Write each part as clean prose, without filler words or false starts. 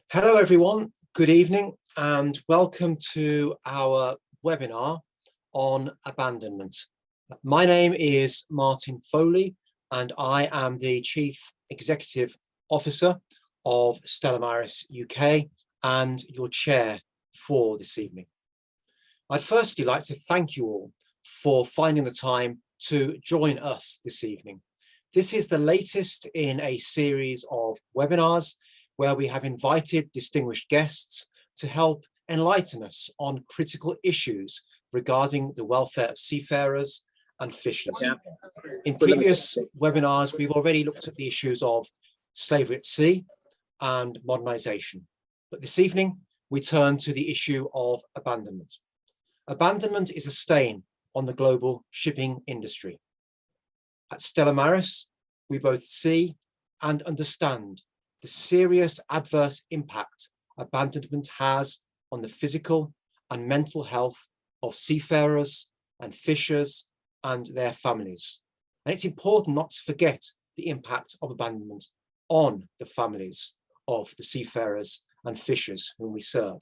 Hello everyone, good evening and welcome to our webinar on abandonment. My name is Martin Foley and I am the Chief Executive Officer of Stella UK and your chair for this evening. I'd firstly like to thank you all for finding the time to join us this evening. This is the latest in a series of webinars where we have invited distinguished guests to help enlighten us on critical issues regarding the welfare of seafarers and fishers. In previous webinars, we've already looked at the issues of slavery at sea and modernisation. But this evening, we turn to the issue of abandonment. Abandonment is a stain on the global shipping industry. At Stella Maris, we both see and understand the serious adverse impact abandonment has on the physical and mental health of seafarers and fishers and their families. And it's important not to forget the impact of abandonment on the families of the seafarers and fishers whom we serve.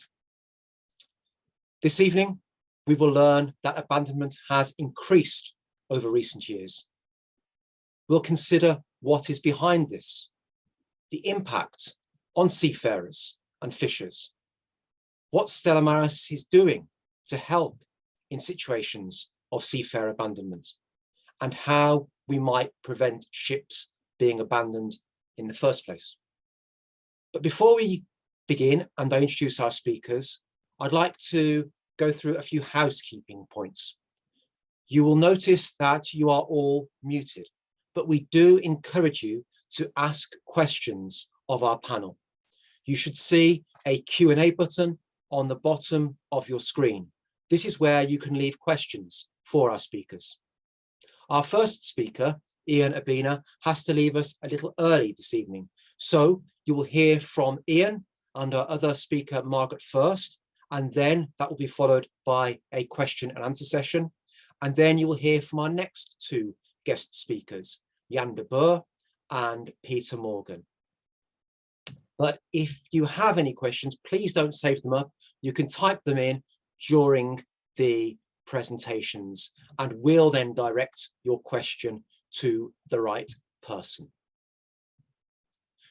This evening, we will learn that abandonment has increased over recent years. We'll consider what is behind this, the impact on seafarers and fishers, what Stella Maris is doing to help in situations of seafarer abandonment, and how we might prevent ships being abandoned in the first place. But before we begin and I introduce our speakers, I'd like to go through a few housekeeping points. You will notice that you are all muted, but we do encourage you to ask questions of our panel. You should see a Q&A button on the bottom of your screen. This is where you can leave questions for our speakers. Our first speaker, Ian Urbina, has to leave us a little early this evening. So you will hear from Ian and our other speaker, Margaret, first, and then that will be followed by a question and answer session. And then you will hear from our next two guest speakers, Jan de Boer and Peter Morgan. But if you have any questions, please don't save them up. You can type them in during the presentations and we'll then direct your question to the right person.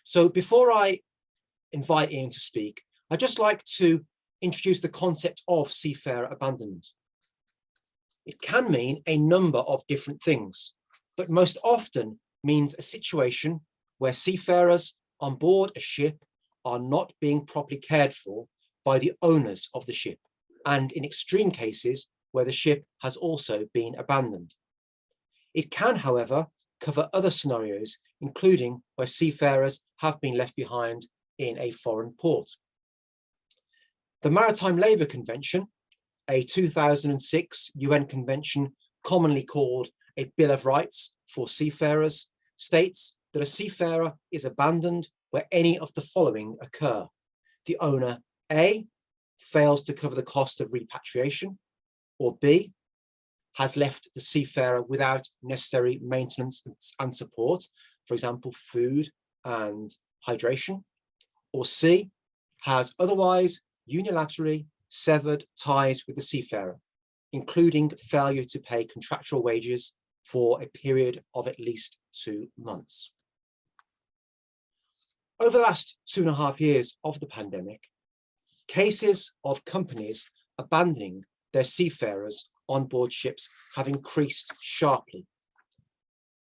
So before I invite Ian to speak, I'd just like to introduce the concept of seafarer abandonment. It can mean a number of different things, but most often means a situation where seafarers on board a ship are not being properly cared for by the owners of the ship, and in extreme cases where the ship has also been abandoned. It can, however, cover other scenarios, including where seafarers have been left behind in a foreign port. The Maritime Labour Convention, a 2006 UN convention commonly called a Bill of Rights for seafarers, states that a seafarer is abandoned where any of the following occur. The owner A fails to cover the cost of repatriation, or B has left the seafarer without necessary maintenance and support, for example, food and hydration, or C has otherwise unilaterally severed ties with the seafarer, including failure to pay contractual wages for a period of at least 2 months. Over the last 2.5 years of the pandemic, cases of companies abandoning their seafarers on board ships have increased sharply,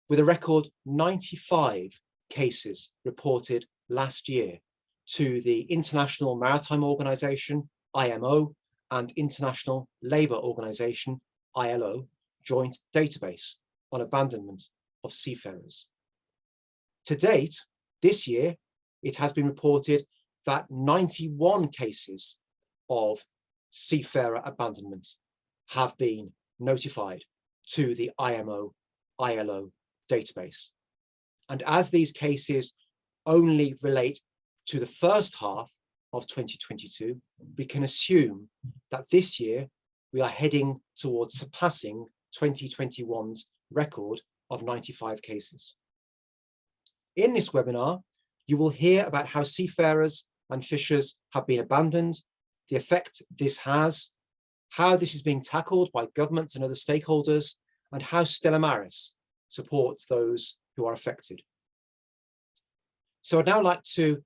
with a record 95 cases reported last year to the International Maritime Organisation, IMO, and International Labour Organisation, ILO, joint database on abandonment of seafarers. To date, this year, it has been reported that 91 cases of seafarer abandonment have been notified to the IMO, ILO database. And as these cases only relate to the first half of 2022, we can assume that this year we are heading towards surpassing 2021's record of 95 cases. In this webinar, you will hear about how seafarers and fishers have been abandoned, the effect this has, how this is being tackled by governments and other stakeholders, and how Stella Maris supports those who are affected. So I'd now like to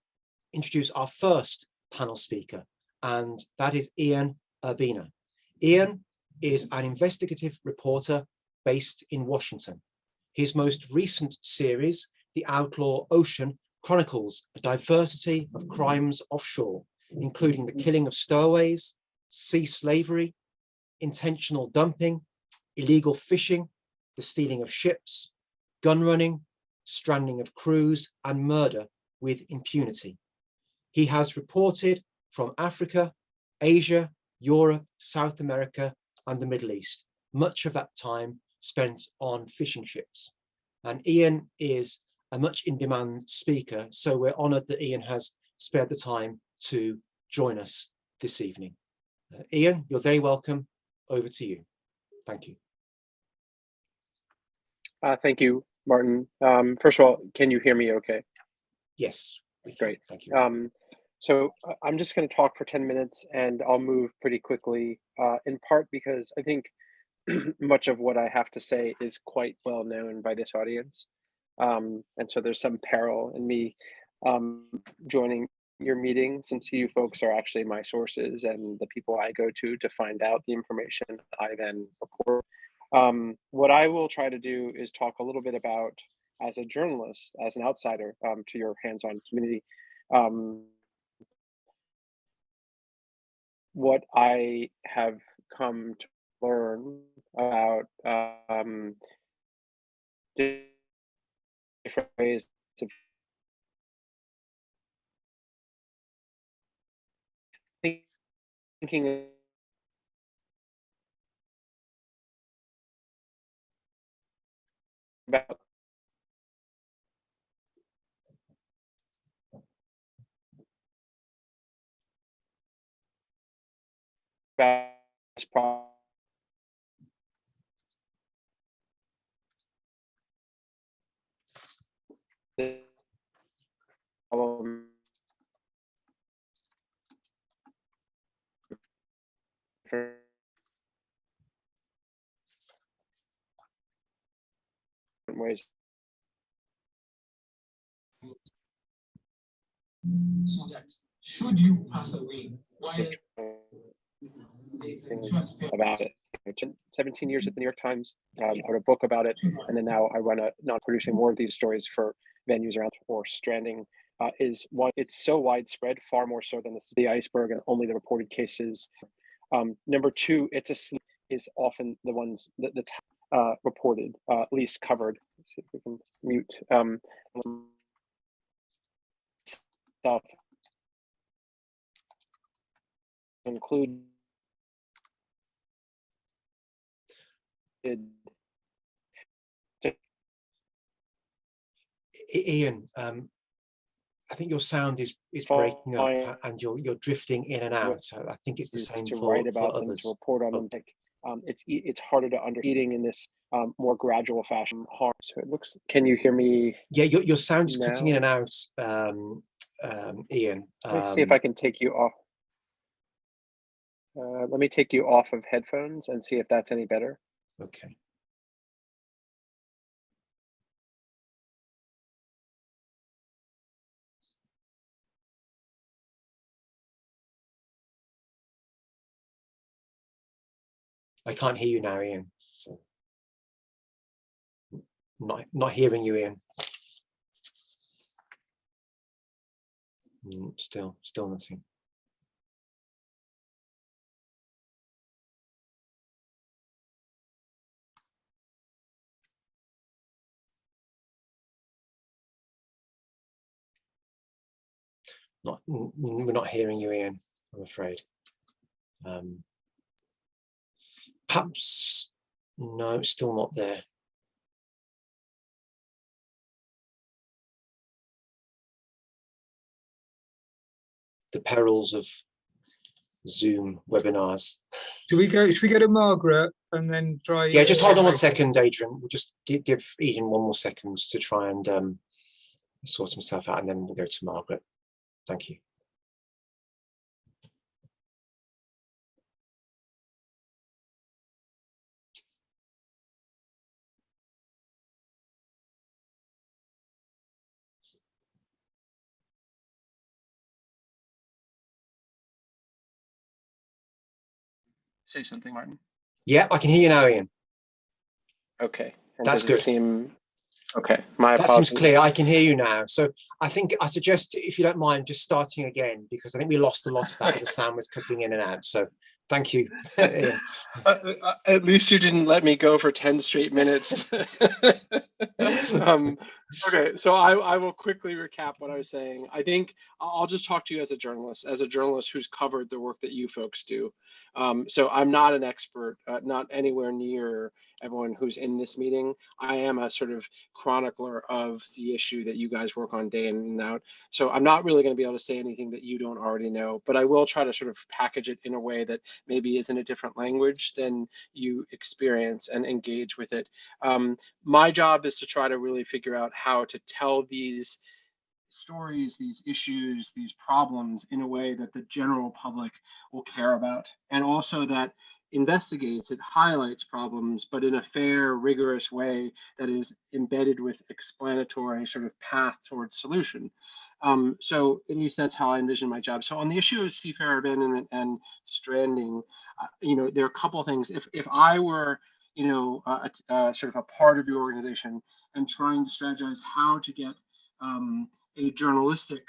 introduce our first panel speaker, and that is Ian Urbina. Ian is an investigative reporter based in Washington. His most recent series, The Outlaw Ocean, chronicles a diversity of crimes offshore, including the killing of stowaways, sea slavery, intentional dumping, illegal fishing, the stealing of ships, gun running, stranding of crews, and murder with impunity. He has reported from Africa, Asia, Europe, South America, and the Middle East, much of that time spent on fishing ships. And Ian is a much in-demand speaker, so we're honoured that Ian has spared the time to join us this evening. Ian, you're very welcome. Over to you. Thank you. Thank you, Martin. First of all, can you hear me okay? Yes. Great. Thank you. So I'm just going to talk for 10 minutes and I'll move pretty quickly, in part because I think much of what I have to say is quite well known by this audience. And so there's some peril in me joining your meeting, since you folks are actually my sources and the people I go to find out the information I then report. What I will try to do is talk a little bit about, as a journalist, as an outsider to your hands-on community, what I have come to learn about different ways of thinking about this problem. Ways. So that should you pass away, while about it. 17 years at the New York Times, I wrote a book about it, and then now I run not producing more of these stories for venues around or stranding. It's so widespread, far more so than the iceberg and only the reported cases. Number two, is often the ones that reported, at least covered. Let's see if we can mute stuff. Include Ian, I think your sound is breaking up and you're drifting in and out. I think it's the same for others. To report on them. It's harder to eating in this more gradual fashion harm. So it looks. Can you hear me? Yeah, your sound's now? cutting in and out, Ian. Let's see if I can take you off. Let me take you off of headphones and see if that's any better. Okay. I can't hear you now, Ian. So not hearing you, Ian. Still nothing. We're not hearing you, Ian, I'm afraid. Perhaps, no, still not there. The perils of Zoom webinars. Should we go to Margaret and then try? Yeah, just hold on 1 second, Adrian. We'll just give Ian 1 more second to try and sort himself out, and then we'll go to Margaret. Thank you. say something, Martin? Yeah, I can hear you now, Ian. Okay. And That's does it good. seem okay? My That seems apologies. clear. I can hear you now. So I suggest, if you don't mind, just starting again, because I think we lost a lot of that as the sound was cutting in and out. So thank you, Ian. At least you didn't let me go for 10 straight minutes. Okay, so I will quickly recap what I was saying. I think I'll just talk to you as a journalist who's covered the work that you folks do. So I'm not an expert, not anywhere near everyone who's in this meeting. I am a sort of chronicler of the issue that you guys work on day in and out. So I'm not really going to be able to say anything that you don't already know, but I will try to sort of package it in a way that maybe is in a different language than you experience and engage with it. My job is to try to really figure out how to tell these stories, these issues, these problems in a way that the general public will care about, and also that investigates, it highlights problems, but in a fair, rigorous way that is embedded with explanatory sort of path towards solution. So at least that's how I envision my job. So on the issue of seafarer abandonment and stranding, there are a couple of things. If I were, sort of a part of your organization and trying to strategize how to get a journalistic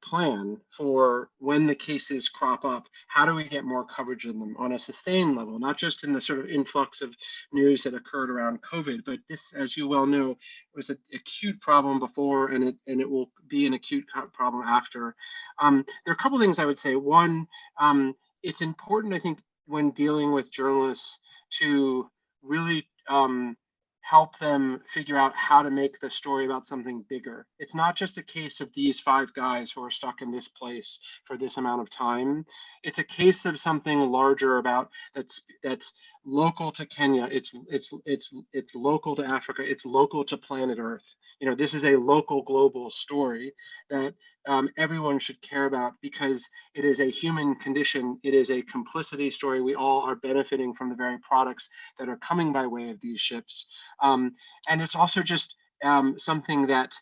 plan for when the cases crop up, how do we get more coverage of them on a sustained level, not just in the sort of influx of news that occurred around COVID, but this, as you well know, was an acute problem before, and it will be an acute problem after. There are a couple of things I would say. One, it's important, I think, when dealing with journalists to really help them figure out how to make the story about something bigger. It's not just a case of these 5 guys who are stuck in this place for this amount of time. It's a case of something larger about that's local to Kenya. It's local to Africa. It's local to planet Earth. This is a local global story that everyone should care about because it is a human condition. It is a complicity story. We all are benefiting from the very products that are coming by way of these ships. And it's also just something that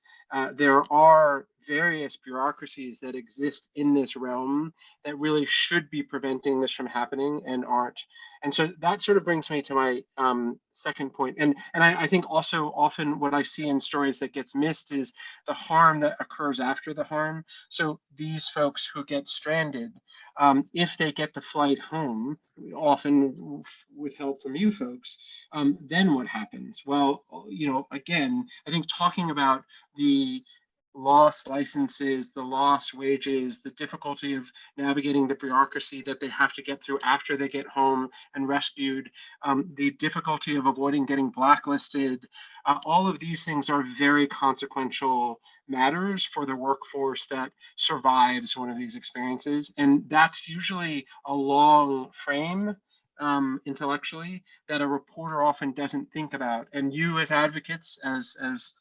there are various bureaucracies that exist in this realm that really should be preventing this from happening and aren't. And so that sort of brings me to my second point. And I think also often what I see in stories that gets missed is the harm that occurs after the harm. So these folks who get stranded, if they get the flight home, often with help from you folks, then what happens? Well, again, I think talking about the lost licenses, the lost wages, the difficulty of navigating the bureaucracy that they have to get through after they get home and rescued, the difficulty of avoiding getting blacklisted, all of these things are very consequential matters for the workforce that survives one of these experiences. And that's usually a long frame intellectually that a reporter often doesn't think about. And you as advocates, as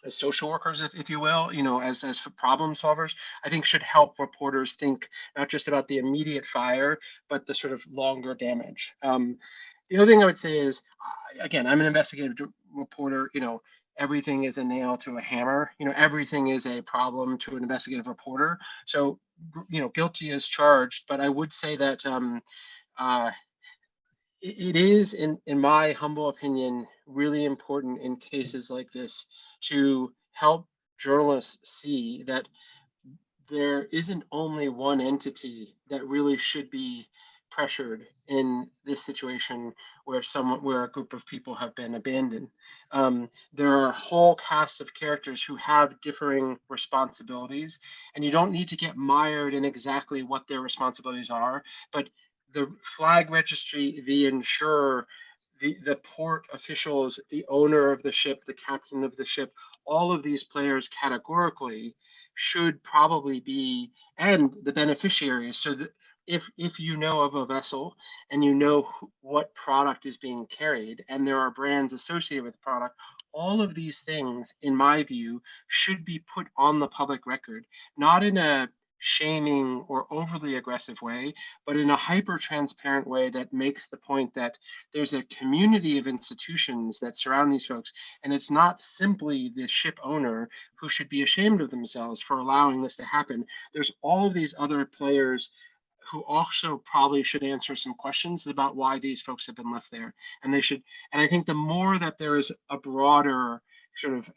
social workers, if you will, as problem solvers, I think should help reporters think not just about the immediate fire, but the sort of longer damage. The other thing I would say is, again, I'm an investigative reporter. Everything is a nail to a hammer. Everything is a problem to an investigative reporter. So, guilty as charged. But I would say that it is, in my humble opinion, really important in cases like this to help journalists see that there isn't only one entity that really should be pressured in this situation where a group of people have been abandoned. There are a whole cast of characters who have differing responsibilities, and you don't need to get mired in exactly what their responsibilities are, but the flag registry, the insurer, the port officials, the owner of the ship, the captain of the ship, all of these players categorically should probably be, and the beneficiaries. So that if you know of a vessel and you know what product is being carried and there are brands associated with the product, all of these things, in my view, should be put on the public record, not in a shaming or overly aggressive way, but in a hyper transparent way that makes the point that there's a community of institutions that surround these folks, and it's not simply the ship owner who should be ashamed of themselves for allowing this to happen. There's all of these other players who also probably should answer some questions about why these folks have been left there. And they should, and I think the more that there is a broader sort of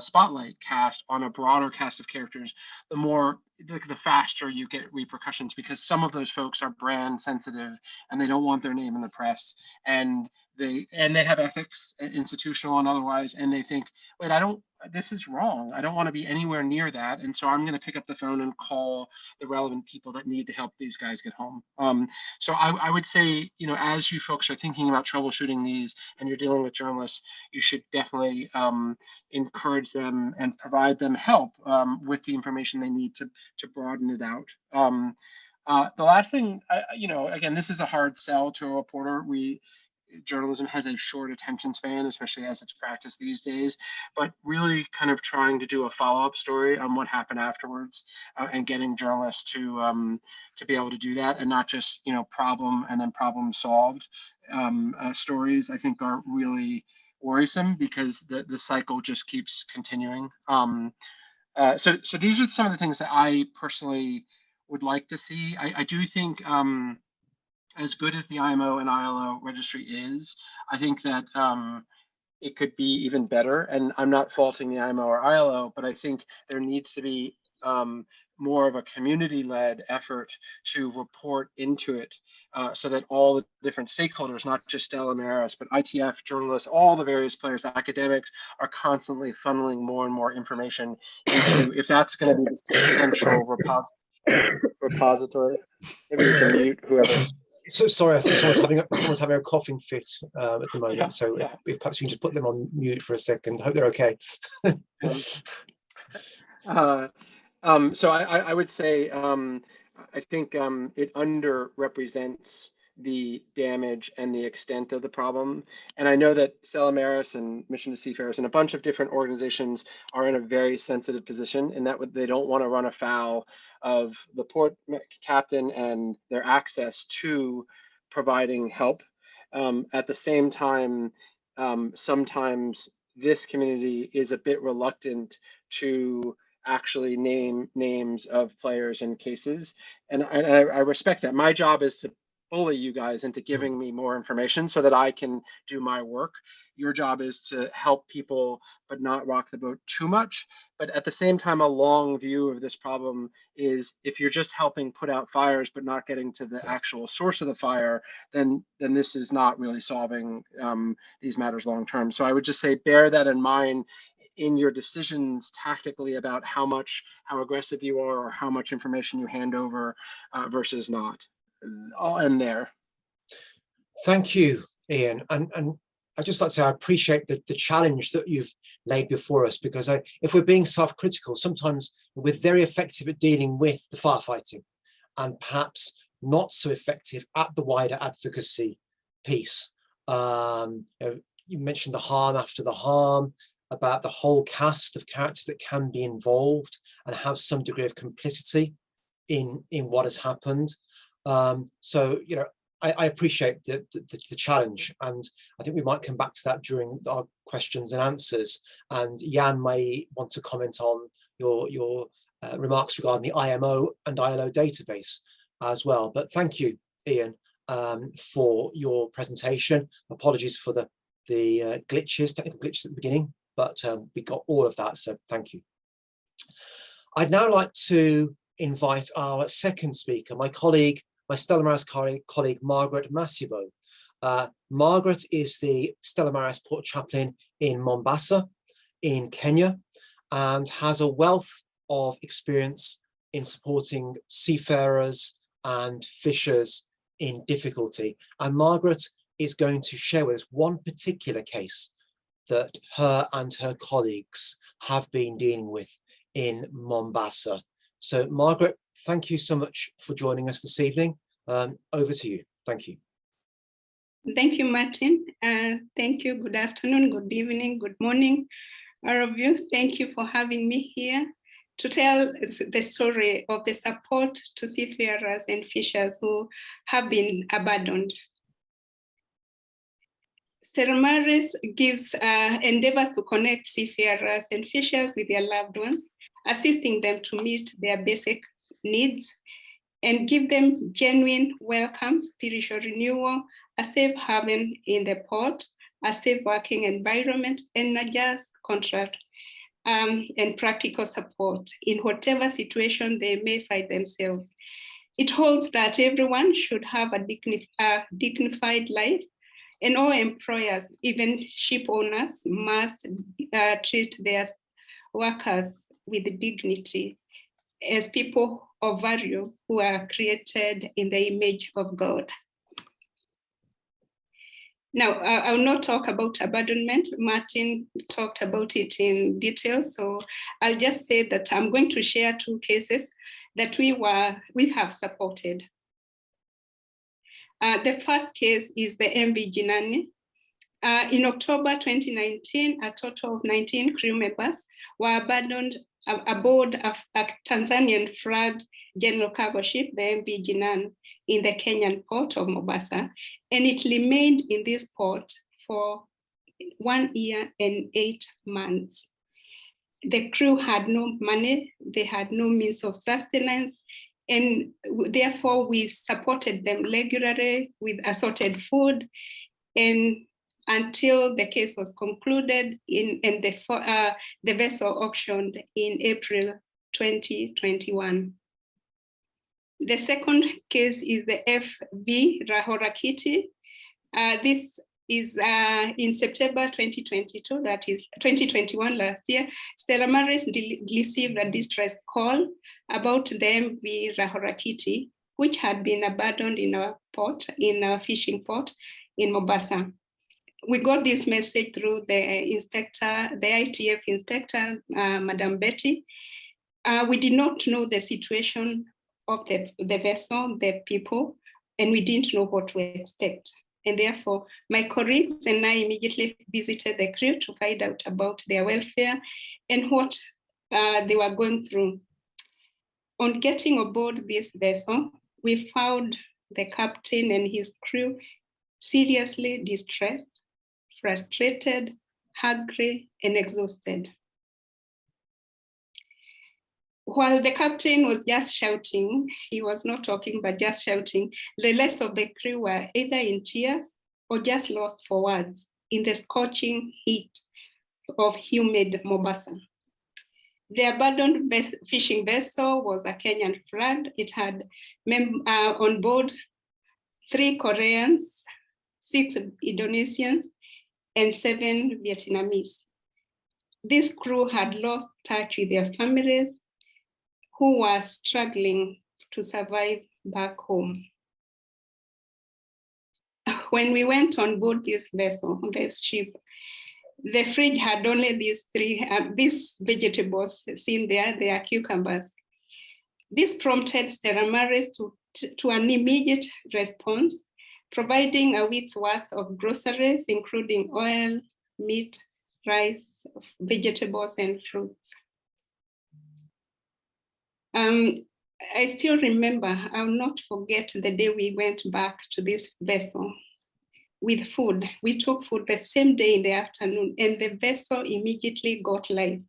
spotlight cast on a broader cast of characters, the more, the faster you get repercussions, because some of those folks are brand sensitive and they don't want their name in the press, and they have ethics, institutional and otherwise, and they think, wait, this is wrong. I don't want to be anywhere near that. And so I'm going to pick up the phone and call the relevant people that need to help these guys get home. So I would say, you know, as you folks are thinking about troubleshooting these and you're dealing with journalists, you should definitely encourage them and provide them help with the information they need to broaden it out. The last thing, you know, again, this is a hard sell to a reporter. Journalism has a short attention span, especially as it's practiced these days, but really kind of trying to do a follow-up story on what happened afterwards and getting journalists to be able to do that, and not just, you know, problem and then problem solved stories, I think are really worrisome, because the cycle just keeps continuing. So these are some of the things that I personally would like to see. I do think as good as the IMO and ILO registry is, I think that it could be even better. And I'm not faulting the IMO or ILO, but I think there needs to be more of a community-led effort to report into it, so that all the different stakeholders, not just Stella Maris, but ITF, journalists, all the various players, academics, are constantly funneling more and more information into, if that's going to be the central repository. Maybe you can mute whoever. So sorry, I think someone's having a coughing fit at the moment. Yeah, so yeah. If perhaps we can just put them on mute for a second. I hope they're okay. So I would say I think it underrepresents the damage and the extent of the problem. And I know that Stella Maris and Mission to Seafarers and a bunch of different organizations are in a very sensitive position, in that they don't want to run afoul of the port captain and their access to providing help. At the same time, sometimes this community is a bit reluctant to actually name names of players and cases. And I respect that. My job is to bully you guys into giving me more information so that I can do my work. Your job is to help people, but not rock the boat too much. But at the same time, a long view of this problem is, if you're just helping put out fires, but not getting to the actual source of the fire, then this is not really solving these matters long term. So I would just say, bear that in mind in your decisions tactically about how aggressive you are or how much information you hand over versus not. I'll end there. Thank you, Ian. And I'd just like to say I appreciate the challenge that you've laid before us, because if we're being self-critical, sometimes we're very effective at dealing with the firefighting and perhaps not so effective at the wider advocacy piece. You mentioned the harm after the harm, about the whole cast of characters that can be involved and have some degree of complicity in what has happened. So, you know, I appreciate the challenge, and I think we might come back to that during our questions and answers. And Jan may want to comment on your remarks regarding the IMO and ILO database as well. But thank you, Ian, for your presentation. Apologies for the technical glitches at the beginning, but we got all of that, so thank you. I'd now like to invite our second speaker, my Stella Maris colleague, Margaret Masibo. Margaret is the Stella Maris Port Chaplain in Mombasa, in Kenya, and has a wealth of experience in supporting seafarers and fishers in difficulty. And Margaret is going to share with us one particular case that her and her colleagues have been dealing with in Mombasa. So Margaret, thank you so much for joining us this evening. Over to you. Thank you. Thank you, Martin. Thank you. Good afternoon, good evening, good morning, all of you. Thank you for having me here to tell the story of the support to seafarers and fishers who have been abandoned. Stella Maris endeavors to connect seafarers and fishers with their loved ones, assisting them to meet their basic needs and give them genuine welcome, spiritual renewal, a safe haven in the port, a safe working environment, and not just contract and practical support in whatever situation they may find themselves. It holds that everyone should have a dignified life, and all employers, even ship owners, must treat their workers with dignity as people of value who are created in the image of God. Now, I will not talk about abandonment. Martin talked about it in detail, so I'll just say that I'm going to share two cases that we have supported. The first case is the MV Jinani. In October 2019, a total of 19 crew members were abandoned aboard a Tanzanian flagged general cargo ship, the MV Jinan, in the Kenyan port of Mombasa, and it remained in this port for 1 year and 8 months. The crew had no money, they had no means of sustenance, and therefore we supported them regularly with assorted food, and until the case was concluded and the vessel auctioned in April 2021. The second case is the FV Rahorakiti. This is in September 2022, that is 2021 last year. Stella received a distress call about the MV Rahorakiti, which had been abandoned in our port, in our fishing port in Mombasa. We got this message through the inspector, the ITF inspector, Madam Betty. We did not know the situation of the vessel, the people, and we didn't know what to expect. And therefore, my colleagues and I immediately visited the crew to find out about their welfare and what they were going through. On getting aboard this vessel, we found the captain and his crew seriously distressed, frustrated, hungry, and exhausted. While the captain was just shouting, he was not talking, but just shouting, the rest of the crew were either in tears or just lost for words in the scorching heat of humid Mombasa. The abandoned fishing vessel was a Kenyan flag. It had on board 3 Koreans, 6 Indonesians, and 7 Vietnamese. This crew had lost touch with their families, who were struggling to survive back home. When we went on board this vessel, this ship, the fridge had only these vegetables seen there, they are cucumbers. This prompted Stella to an immediate response, providing a week's worth of groceries, including oil, meat, rice, vegetables, and fruits. I still remember, I will not forget the day we went back to this vessel with food. We took food the same day in the afternoon, and the vessel immediately got live.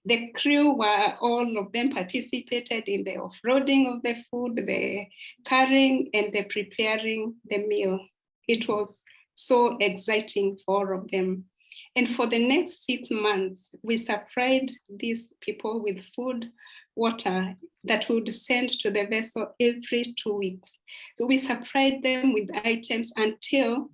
The crew all of them participated in the offloading of the food, the carrying, and the preparing the meal. It was so exciting for all of them. And for the next 6 months, we supplied these people with food, water that would send to the vessel every 2 weeks. So we supplied them with items until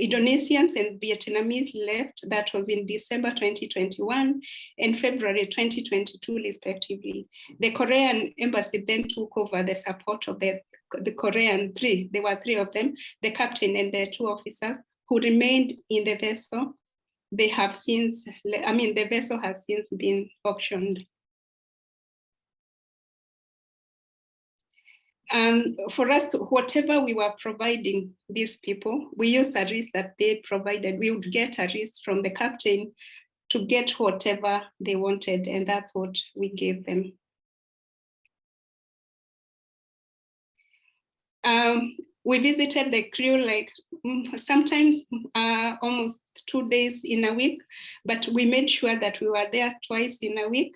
Indonesians and Vietnamese left. That was in December 2021 and February 2022, respectively. The Korean embassy then took over the support of the Korean 3. There were 3 of them, the captain and the 2 officers who remained in the vessel. They have since, the vessel has since been auctioned. For us, whatever we were providing these people, we used a risk that they provided. We would get a risk from the captain to get whatever they wanted, and that's what we gave them. We visited the crew like sometimes almost 2 days in a week, but we made sure that we were there twice in a week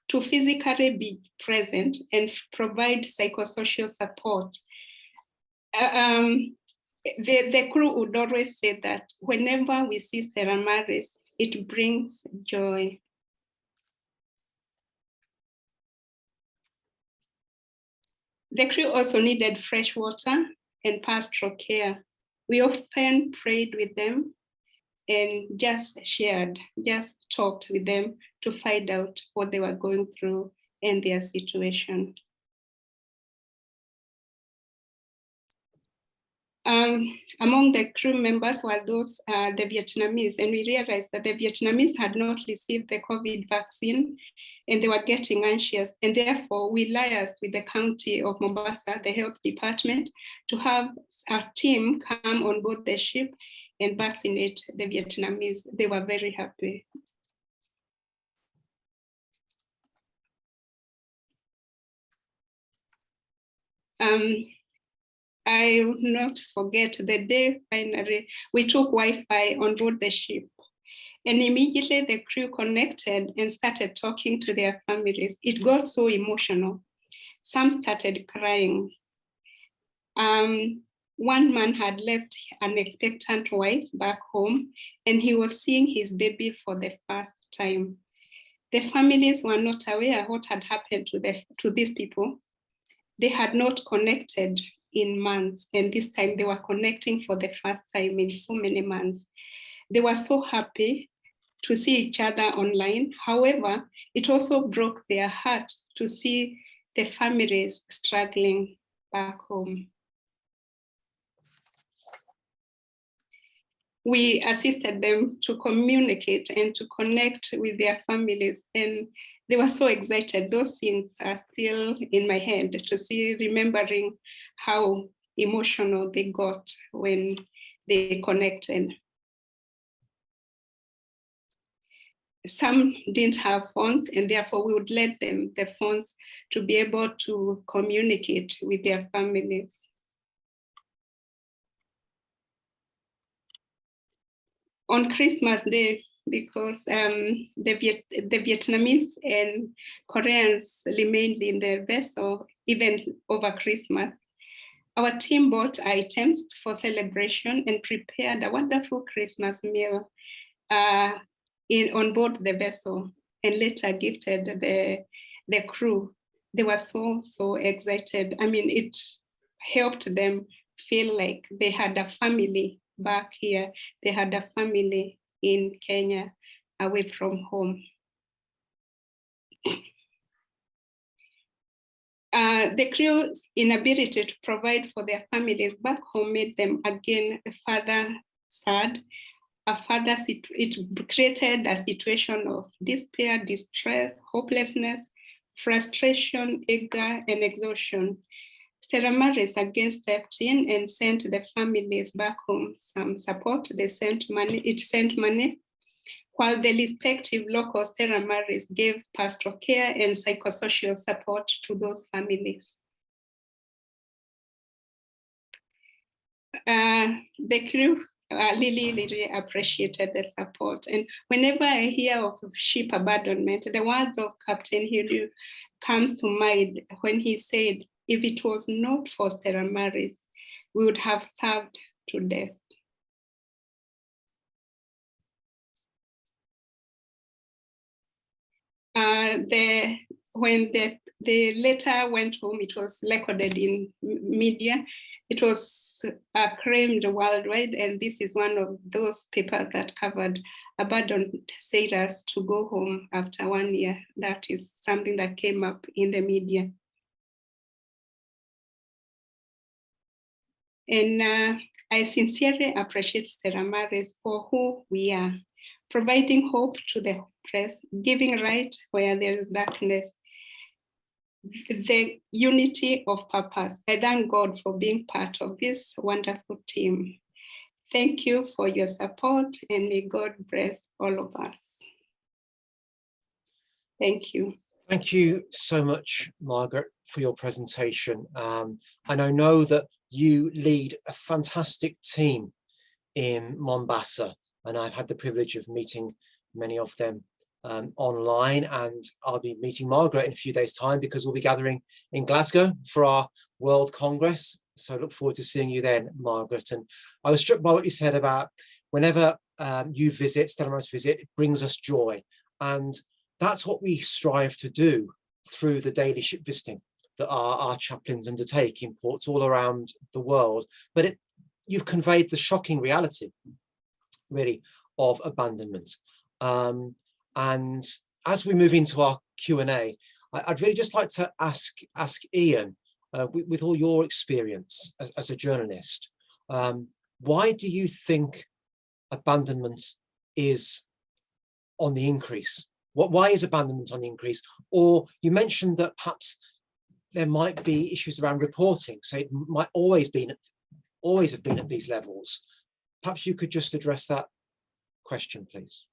to physically be present and provide psychosocial support. The crew would always say that whenever we see Steramaris, it brings joy. The crew also needed fresh water and pastoral care. We often prayed with them and just talked with them to find out what they were going through and their situation. Among the crew members were those, the Vietnamese, and we realized that the Vietnamese had not received the COVID vaccine and they were getting anxious. And therefore we liaised with the County of Mombasa, the health department, to have a team come on board the ship and vaccinate the Vietnamese. They were very happy. I will not forget the day finally we took Wi-Fi on board the ship. And immediately the crew connected and started talking to their families. It got so emotional. Some started crying. One man had left an expectant wife back home and he was seeing his baby for the first time. The families were not aware what had happened to these people. They had not connected in months, and this time they were connecting for the first time in so many months. They were so happy to see each other online. However, it also broke their heart to see the families struggling back home. We assisted them to communicate and to connect with their families, and they were so excited. Those scenes are still in my head to see, remembering how emotional they got when they connected. Some didn't have phones, and therefore we would let them the phones to be able to communicate with their families. On Christmas Day, because the Vietnamese and Koreans remained in the vessel even over Christmas, our team bought items for celebration and prepared a wonderful Christmas meal on board the vessel, and later gifted the crew. They were so excited. I mean, it helped them feel like they had a family back here. They had a family in Kenya, away from home. The crew's inability to provide for their families back home made them again further sad. It created a situation of despair, distress, hopelessness, frustration, anger, and exhaustion. Steramaris again stepped in and sent the families back home some support. It sent money, while the respective local Steramaris gave pastoral care and psychosocial support to those families. The crew really appreciated the support. And whenever I hear of ship abandonment, the words of Captain Hilary comes to mind when he said, if it was not for Steramaris, we would have starved to death. When the letter went home, it was recorded in media. It was acclaimed worldwide, and this is one of those papers that covered abandoned sailors to go home after 1 year. That is something that came up in the media. And I sincerely appreciate Steramaris for who we are, providing hope to the hopeless, giving light where there is darkness, the unity of purpose. I thank God for being part of this wonderful team. Thank you for your support, and may God bless all of us. Thank you. Thank you so much, Margaret, for your presentation. And I know that you lead a fantastic team in Mombasa, and I've had the privilege of meeting many of them online, and I'll be meeting Margaret in a few days' time because we'll be gathering in Glasgow for our World Congress. So I look forward to seeing you then, Margaret. And I was struck by what you said about whenever you visit, Stella and I visit, it brings us joy. And that's what we strive to do through the daily ship visiting that our chaplains undertake in ports all around the world. But you've conveyed the shocking reality, really, of abandonment. And as we move into our Q&A, I'd really just like to ask Ian, with all your experience as a journalist, why do you think abandonment is on the increase? Why is abandonment on the increase? Or you mentioned that perhaps there might be issues around reporting, so it might always have been at these levels. Perhaps you could just address that question, please.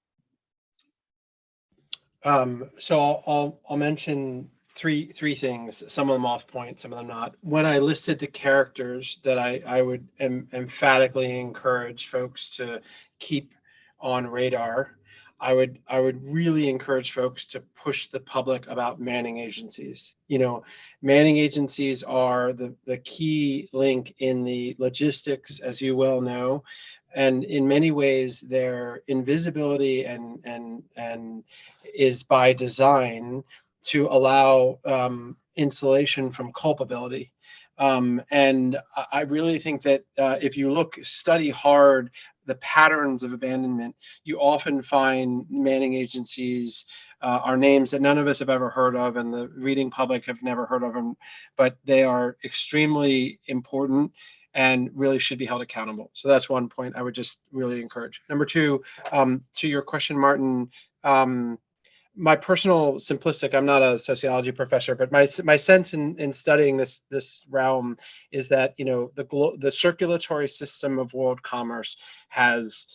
So I'll mention three things, some of them off point, some of them not. When I listed the characters that I would emphatically encourage folks to keep on radar, I would really encourage folks to push the public about manning agencies. You know, manning agencies are the key link in the logistics, as you well know. And in many ways, their invisibility and is by design to allow insulation from culpability. And I really think that if you study hard the patterns of abandonment, you often find manning agencies are names that none of us have ever heard of, and the reading public have never heard of them, but they are extremely important and really should be held accountable. So that's one point I would just really encourage. Number two, to your question, Martin, my personal simplistic, I'm not a sociology professor, but my sense in studying this realm is that, you know, the circulatory system of world commerce has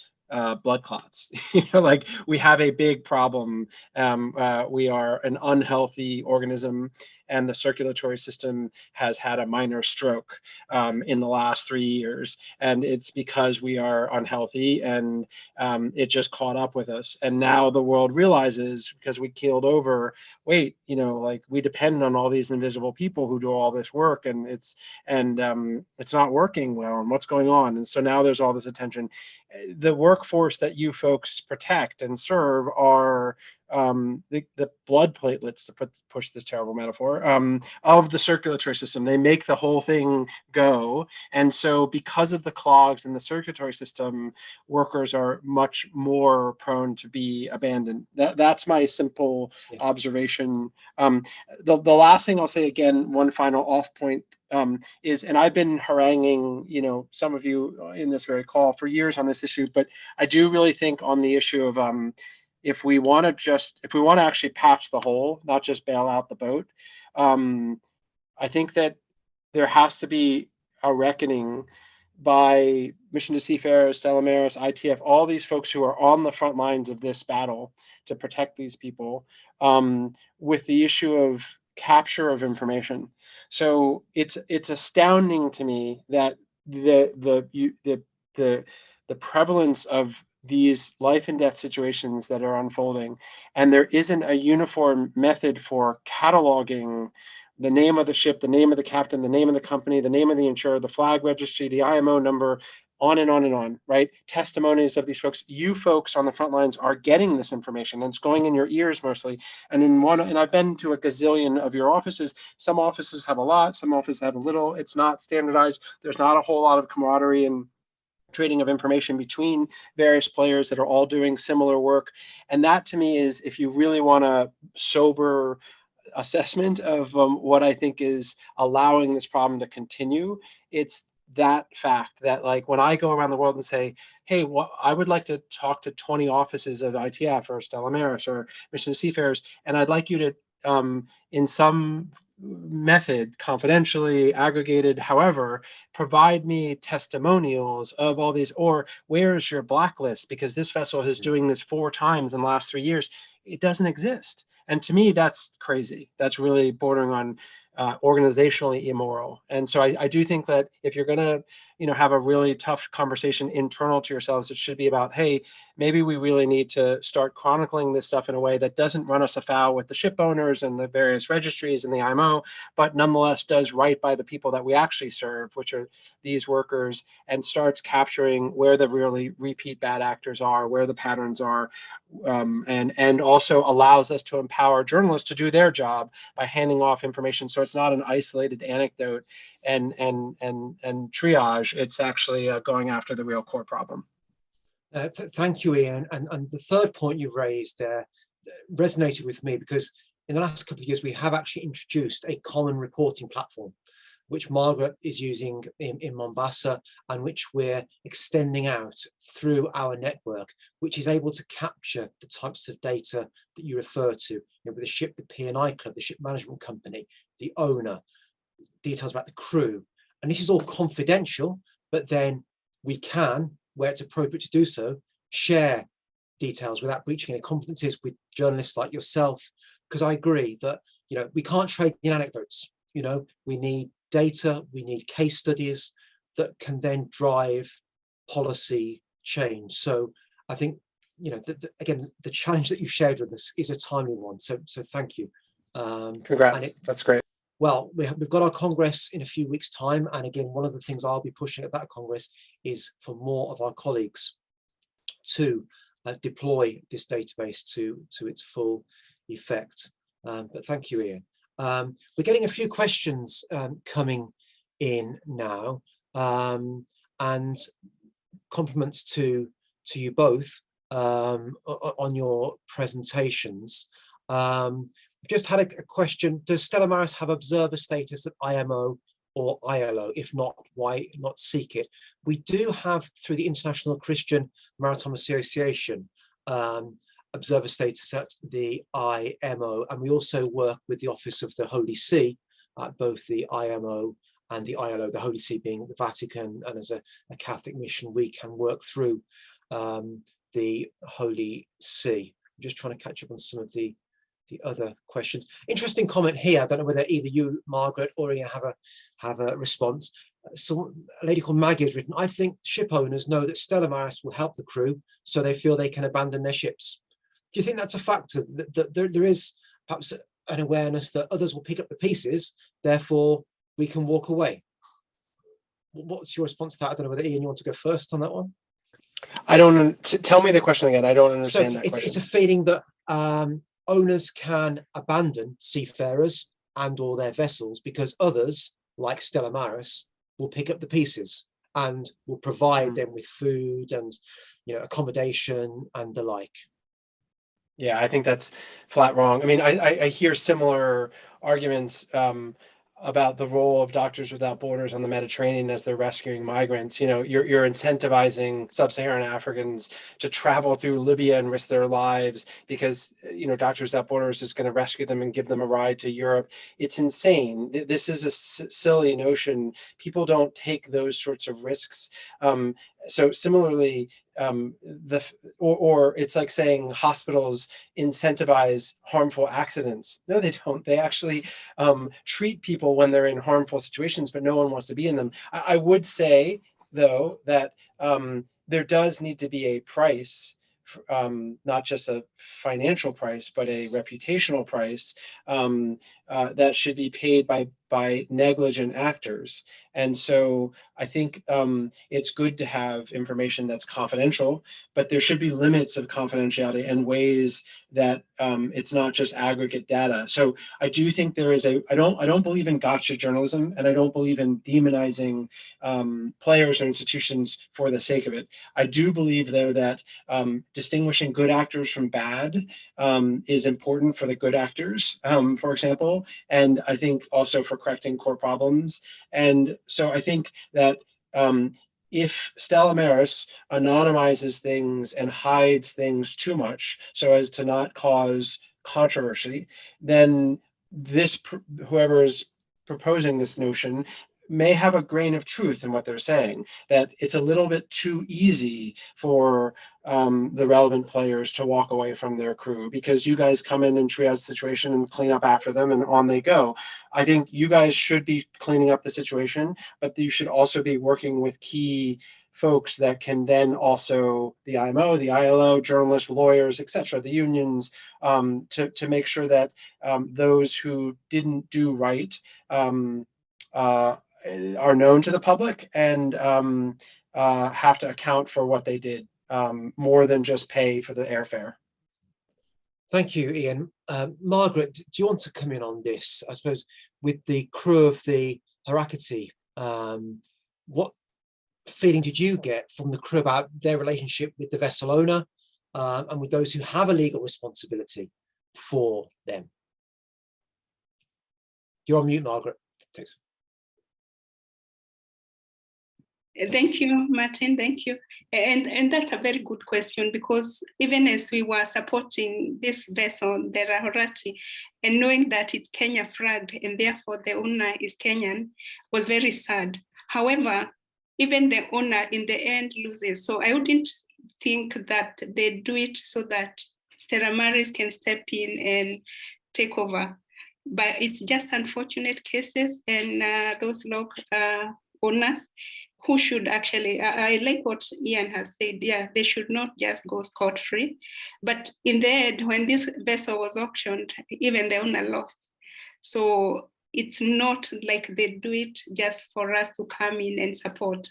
blood clots. You know, like, we have a big problem. We are an unhealthy organism, and the circulatory system has had a minor stroke in the last 3 years, and it's because we are unhealthy, and it just caught up with us. And now the world realizes, because we keeled over, wait, you know, like, we depend on all these invisible people who do all this work, and it's not working well, and what's going on? And so now there's all this attention. The workforce that you folks protect and serve are the blood platelets, to push this terrible metaphor, of the circulatory system. They make the whole thing go. And so because of the clogs in the circulatory system, workers are much more prone to be abandoned. That's my simple observation. The last thing I'll say, again, one final off point, is, and I've been haranguing, you know, some of you in this very call for years on this issue, but I do really think on the issue of if we want to actually patch the hole, not just bail out the boat, I think that there has to be a reckoning by Mission to Seafarers, Stella Maris, ITF, all these folks who are on the front lines of this battle to protect these people, with the issue of capture of information. So it's astounding to me that the prevalence of these life and death situations that are unfolding, and there isn't a uniform method for cataloging the name of the ship, the name of the captain, the name of the company, the name of the insurer, the flag registry, the IMO number, on and on and on, right? Testimonies of these folks. You folks on the front lines are getting this information, and it's going in your ears mostly. And I've been to a gazillion of your offices. Some offices have a lot, some offices have a little. It's not standardized. There's not a whole lot of camaraderie and trading of information between various players that are all doing similar work. And that, to me, is, if you really want a sober assessment of what I think is allowing this problem to continue, it's that fact that, like, when I go around the world and say, hey, I would like to talk to 20 offices of ITF or Stella Maris or Mission to Seafarers, and I'd like you to, in some method, confidentially, aggregated, however, provide me testimonials of all these, or where's your blacklist, because this vessel is doing this 4 times in the last 3 years. It doesn't exist. And to me, that's crazy. That's really bordering on organizationally immoral. And so I do think that if you're going to, have a really tough conversation internal to yourselves. It should be about, hey, maybe we really need to start chronicling this stuff in a way that doesn't run us afoul with the ship owners and the various registries and the IMO, but nonetheless does right by the people that we actually serve, which are these workers, and starts capturing where the really repeat bad actors are, where the patterns are, and also allows us to empower journalists to do their job by handing off information, so it's not an isolated anecdote and triage. It's actually going after the real core problem. Thank you, Ian. And the third point you raised there resonated with me, because in the last couple of years we have actually introduced a common reporting platform, which Margaret is using in Mombasa, and which we're extending out through our network, which is able to capture the types of data that you refer to, with the ship, the P&I club, the ship management company, the owner, details about the crew. And this is all confidential, but then we can, where it's appropriate to do so, share details without breaching any confidences with journalists like yourself. Because I agree that, we can't trade in anecdotes. We need data, we need case studies that can then drive policy change. So I think, again, the challenge that you've shared with us is a timely one. So thank you. Congrats, that's great. Well, we've got our Congress in a few weeks' time. And again, one of the things I'll be pushing at that Congress is for more of our colleagues to deploy this database to its full effect. But thank you, Ian. We're getting a few questions coming in now, and compliments to you both on your presentations. We've just had a question: does Stella Maris have observer status at IMO or ILO? If not, why not seek it? We do have, through the International Christian Maritime Association, observer status at the IMO, and we also work with the Office of the Holy See at both the IMO and the ILO, the Holy See being the Vatican, and as a Catholic mission we can work through the Holy See. I'm just trying to catch up on some of the other questions. Interesting comment here. I don't know whether either you, Margaret, or Ian have a response. So a lady called Maggie has written, I think ship owners know that Stella Maris will help the crew, so they feel they can abandon their ships. Do you think that's a factor, that there is perhaps an awareness that others will pick up the pieces, therefore we can walk away? What's your response to that? I don't know whether Ian, you want to go first on that one? I don't, tell me the question again. I don't understand that question. It's a feeling that owners can abandon seafarers and or their vessels because others, like Stella Maris, will pick up the pieces and will provide them with food and accommodation and the like. Yeah, I think that's flat wrong. I mean, I hear similar arguments about the role of Doctors Without Borders on the Mediterranean as they're rescuing migrants. You're incentivizing sub-Saharan Africans to travel through Libya and risk their lives because Doctors Without Borders is going to rescue them and give them a ride to Europe. It's insane. This is a silly notion. People don't take those sorts of risks. So similarly, or it's like saying hospitals incentivize harmful accidents. No, they don't. They actually treat people when they're in harmful situations, but no one wants to be in them. I would say, though, that there does need to be a price, not just a financial price, but a reputational price that should be paid by negligent actors. And so I think it's good to have information that's confidential, but there should be limits of confidentiality and ways that it's not just aggregate data. So I do think there is I don't believe in gotcha journalism, and I don't believe in demonizing players or institutions for the sake of it. I do believe, though, that distinguishing good actors from bad is important for the good actors, for example, and I think also for correcting core problems. And so I think that if Stella Maris anonymizes things and hides things too much so as to not cause controversy, then whoever is proposing this notion may have a grain of truth in what they're saying, that it's a little bit too easy for the relevant players to walk away from their crew because you guys come in and triage the situation and clean up after them and on they go. I think you guys should be cleaning up the situation, but you should also be working with key folks that can then also, the IMO, the ILO, journalists, lawyers, etc., the unions, to make sure that those who didn't do right are known to the public and have to account for what they did, more than just pay for the airfare. Thank you, Ian. Margaret, do you want to come in on this? I suppose with the crew of the Harakati, what feeling did you get from the crew about their relationship with the vessel owner and with those who have a legal responsibility for them? You're on mute, Margaret. Thanks. Thank you, Martin. Thank you. And that's a very good question, because even as we were supporting this vessel, the Rahorati, and knowing that it's Kenya flagged and therefore the owner is Kenyan, was very sad. However, even the owner in the end loses. So I wouldn't think that they do it so that Stella Maris can step in and take over. But it's just unfortunate cases, and those log owners who should actually, I like what Ian has said, yeah, they should not just go scot-free. But in the end, when this vessel was auctioned, even the owner lost. So it's not like they do it just for us to come in and support.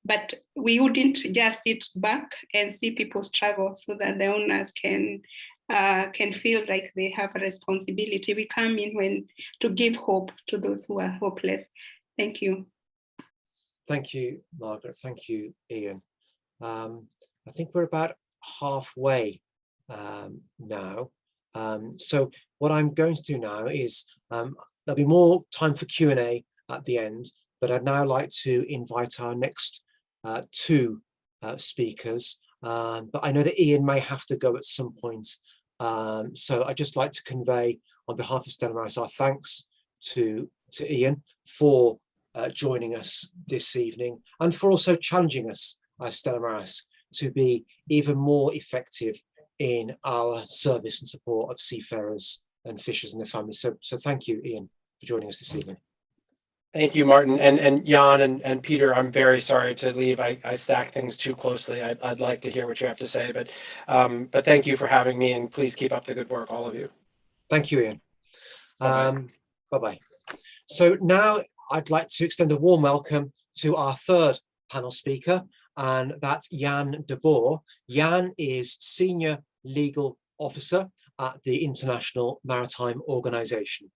But we wouldn't just sit back and see people struggle so that the owners can feel like they have a responsibility. We come in to give hope to those who are hopeless. Thank you. Thank you, Margaret. Thank you, Ian. I think we're about halfway now. So what I'm going to do now is there'll be more time for Q&A at the end, but I'd now like to invite our next two speakers. But I know that Ian may have to go at some point. So I'd just like to convey on behalf of Stella Maris our thanks to Ian for joining us this evening and for also challenging us as Stella Maris to be even more effective in our service and support of seafarers and fishers and their families. So thank you, Ian, for joining us this evening. Thank you, Martin, and Jan and Peter. I'm very sorry to leave. I stack things too closely. I'd like to hear what you have to say, but thank you for having me, and please keep up the good work, all of you. Thank you, Ian. Bye-bye. So now I'd like to extend a warm welcome to our third panel speaker, and that's Jan de Boer. Jan is Senior Legal Officer at the International Maritime Organisation.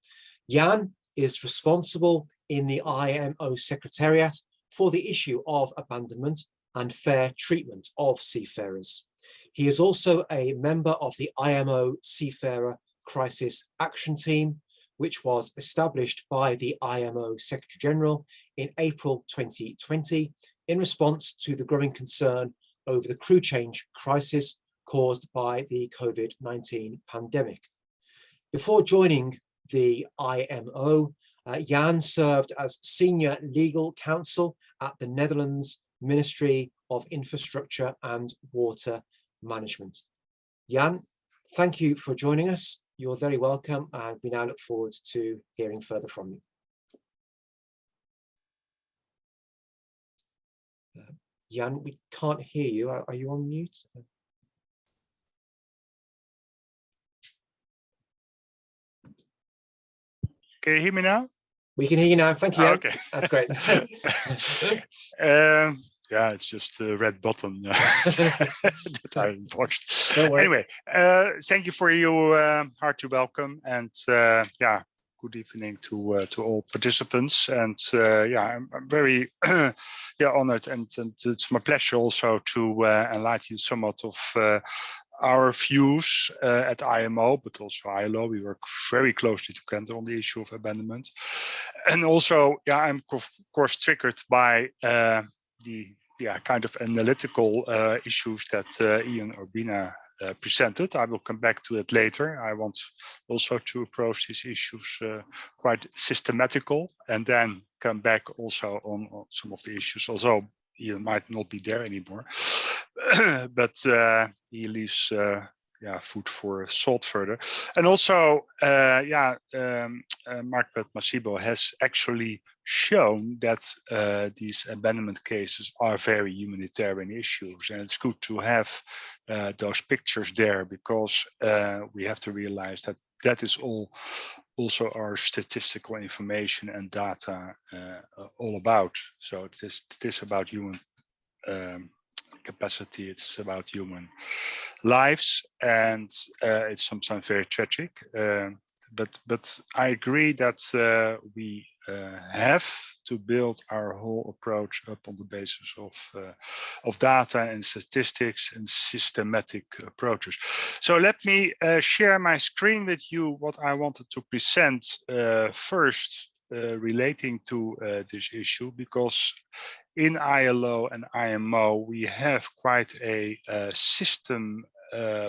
Jan is responsible in the IMO Secretariat for the issue of abandonment and fair treatment of seafarers. He is also a member of the IMO Seafarer Crisis Action Team, which was established by the IMO Secretary General in April 2020 in response to the growing concern over the crew change crisis caused by the COVID-19 pandemic. Before joining the IMO, Jan served as Senior Legal Counsel at the Netherlands Ministry of Infrastructure and Water Management. Jan, thank you for joining us. You're very welcome, and we now look forward to hearing further from you. Jan, we can't hear you. Are you on mute? Can you hear me now? We can hear you now. Thank you. Oh, okay. That's great. Yeah, it's just a red button that I watched. Don't worry. Anyway, thank you for your hearty welcome, and yeah, good evening to all participants. And yeah, I'm very honored, and it's my pleasure also to enlighten you somewhat of our views at IMO, but also ILO. We work very closely together on the issue of abandonment. And also, yeah, I'm of course triggered by the kind of analytical issues that Ian Urbina presented. I will come back to it later. I want also to approach these issues quite systematical, and then come back also on some of the issues, although he might not be there anymore. But he leaves food for thought further. And also, Margaret Masibo has actually shown that these abandonment cases are very humanitarian issues, and it's good to have those pictures there, because we have to realize that that is also our statistical information and data all about. So it is about human capacity, it's about human lives, and it's sometimes very tragic. But I agree that we have to build our whole approach up on the basis of data and statistics and systematic approaches. So let me share my screen with you, what I wanted to present first relating to this issue, because in ILO and IMO, we have quite a system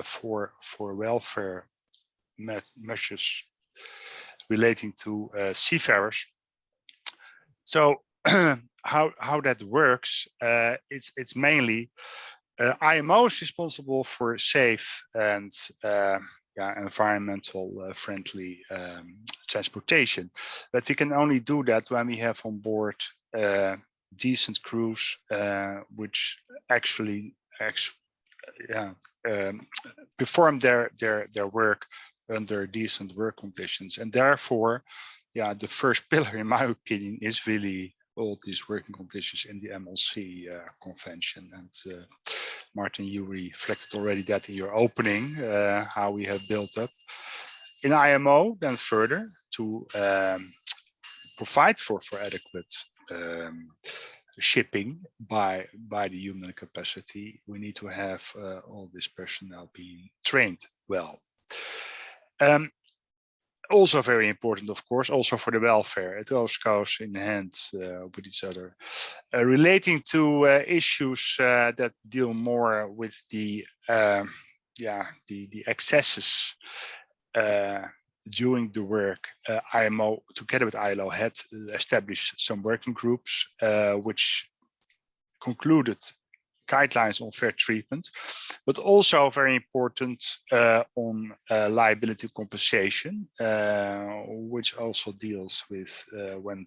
for welfare measures relating to seafarers. So how that works, it's mainly IMO is responsible for safe and environmental friendly transportation, but we can only do that when we have on board decent crews which actually perform their work under decent work conditions. And therefore, the first pillar, in my opinion, is really all these working conditions in the MLC convention. And Martin, you reflected already that in your opening, how we have built up in IMO, then further to provide for adequate shipping by the human capacity. We need to have all this personnel being trained well. Also very important, of course, also for the welfare. It all goes in hand with each other. Relating to issues that deal more with the excesses during the work, IMO, together with ILO, had established some working groups which concluded guidelines on fair treatment, but also very important on liability compensation, which also deals with when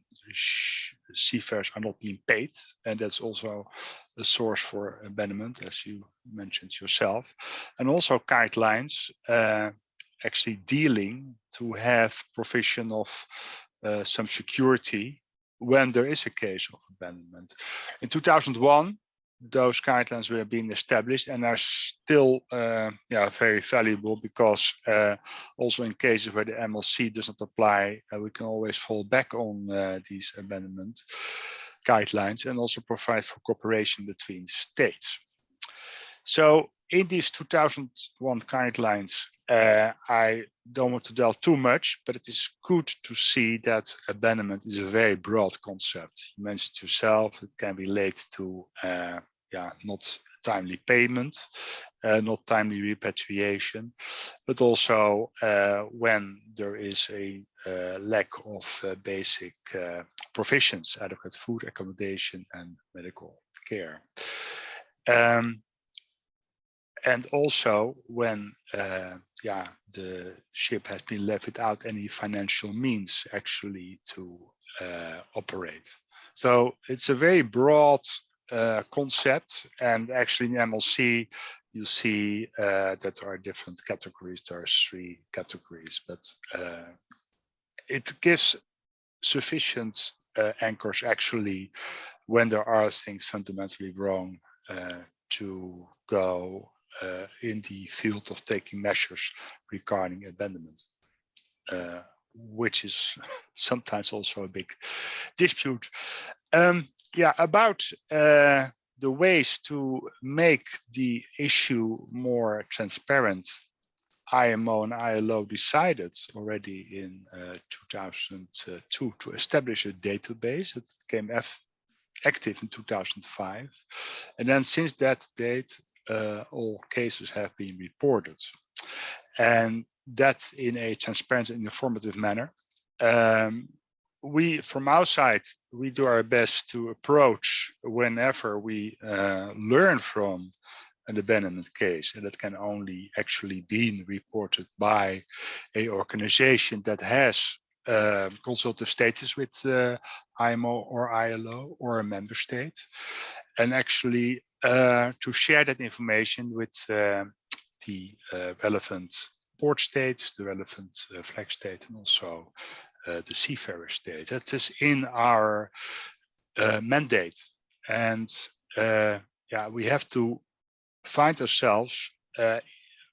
seafarers are not being paid, and that's also a source for abandonment, as you mentioned yourself, and also guidelines actually dealing to have provision of some security when there is a case of abandonment. In 2001, those guidelines were being established and are still very valuable, because also in cases where the MLC does not apply, we can always fall back on these abandonment guidelines, and also provide for cooperation between states. So in these 2001 guidelines, I don't want to delve too much, but it is good to see that abandonment is a very broad concept. You mentioned yourself, it can relate to not timely payment, not timely repatriation, but also when there is a lack of basic provisions, adequate food, accommodation, and medical care. And also when the ship has been left without any financial means actually to operate. So it's a very broad concept, and actually in MLC you see that there are different categories. There are 3 categories, but it gives sufficient anchors actually when there are things fundamentally wrong to go in the field of taking measures regarding abandonment, which is sometimes also a big dispute. About the ways to make the issue more transparent, IMO and ILO decided already in 2002 to establish a database that became active in 2005. And then since that date, all cases have been reported, and that in a transparent and informative manner. We, from our side, we do our best to approach whenever we learn from an abandonment case, and that can only actually be reported by a organization that has consultative status with IMO or ILO or a member state, and actually to share that information with the relevant port states, the relevant flag state, and also the seafarer state. That is in our mandate, and yeah, we have to find ourselves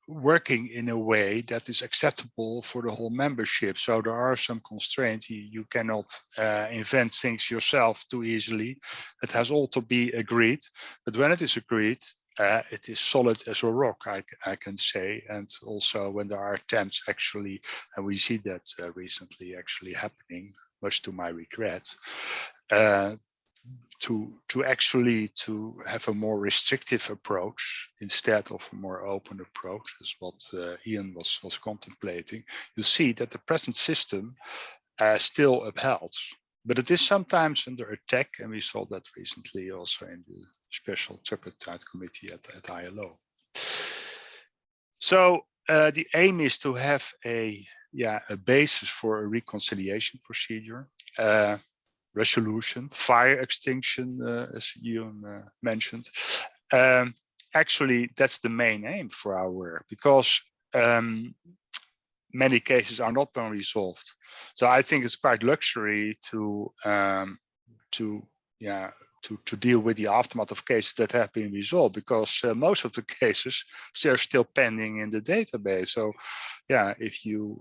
working in a way that is acceptable for the whole membership. So there are some constraints. You cannot invent things yourself too easily. It has all to be agreed. But when it is agreed, it is solid as a rock, I can say. And also when there are attempts actually, and we see that recently actually happening, much to my regret, to actually have a more restrictive approach instead of a more open approach, is what Ian was contemplating. You see that the present system still upheld, but it is sometimes under attack, and we saw that recently also in the special tripartite committee at ILO. So the aim is to have a basis for a reconciliation procedure. Resolution, fire extinction, as Ian mentioned. Actually, that's the main aim for our work, because many cases are not being resolved. So I think it's quite luxury to deal with the aftermath of cases that have been resolved, because most of the cases they're still pending in the database. So yeah, if you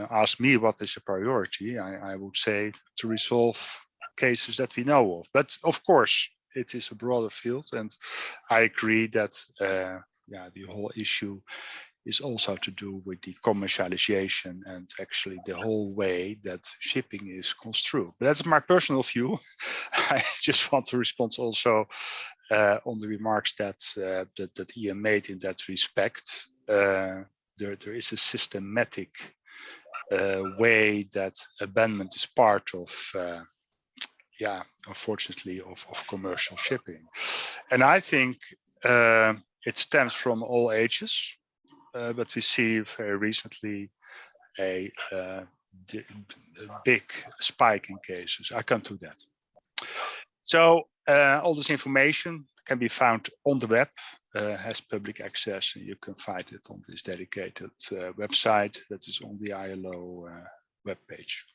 ask me what is a priority, I would say to resolve cases that we know of. But of course, it is a broader field, and I agree that the whole issue is also to do with the commercialization and actually the whole way that shipping is construed. But that's my personal view. I just want to respond also on the remarks that Ian made in that respect. There is a systematic way that abandonment is part of unfortunately, of commercial shipping. And I think it stems from all ages, but we see very recently a big spike in cases. I come to that. So all this information can be found on the web, has public access, and you can find it on this dedicated website that is on the ILO webpage.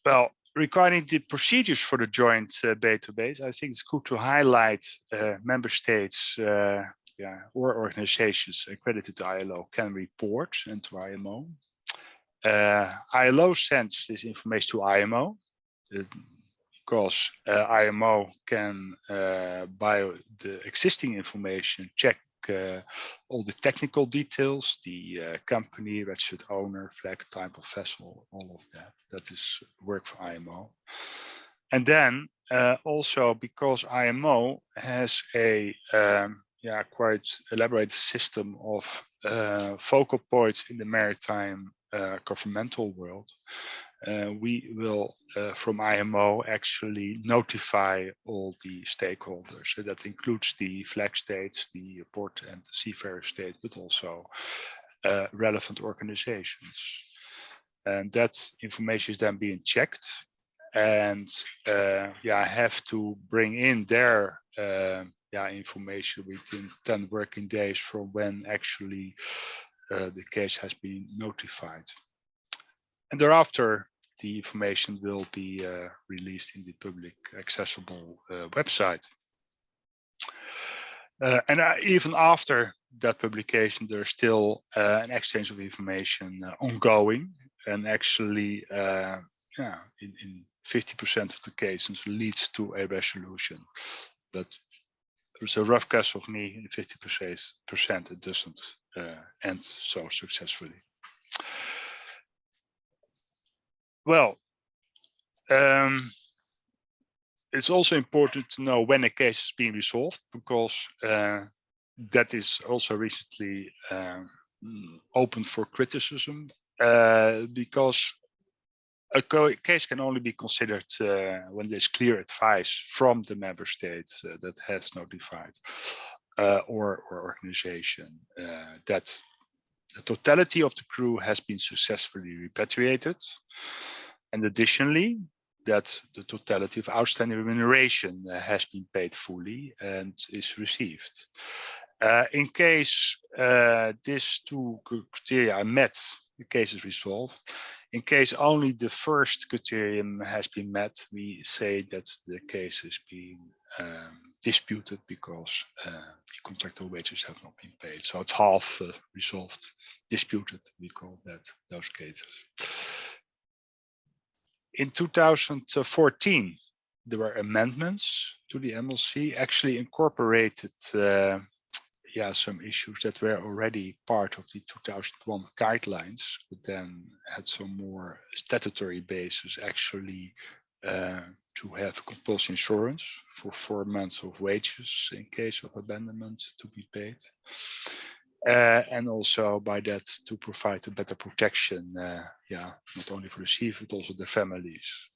Well, regarding the procedures for the joint database, I think it's good to highlight member states or organizations accredited to ILO can report and to IMO. ILO sends this information to IMO because IMO can, by the existing information, check all the technical details, the company, registered owner, flag, type of vessel, all of that. That is work for IMO. And then also because IMO has a quite elaborate system of focal points in the maritime governmental world, we will from IMO actually notify all the stakeholders. So that includes the flag states, the port and the seafarer state, but also relevant organizations. And that information is then being checked, and have to bring in their information within 10 working days from when actually the case has been notified. And thereafter, the information will be released in the public accessible website. And even after that publication, there's still an exchange of information ongoing, and actually in 50% of the cases leads to a resolution. But there's a rough guess of me, in 50% it doesn't end so successfully. Well, it's also important to know when a case is being resolved, because that is also recently open for criticism, because a case can only be considered when there's clear advice from the member state that has notified or organization that the totality of the crew has been successfully repatriated, and additionally that the totality of outstanding remuneration has been paid fully and is received. In case these two criteria are met, the case is resolved. In case only the first criterion has been met, we say that the case is being disputed because the contractual wages have not been paid. So it's half resolved, disputed, we call that those cases. In 2014, there were amendments to the MLC, actually incorporated some issues that were already part of the 2001 guidelines, but then had some more statutory basis actually to have compulsory insurance for 4 months of wages in case of abandonment to be paid. And also by that to provide a better protection, not only for the chief, but also the families.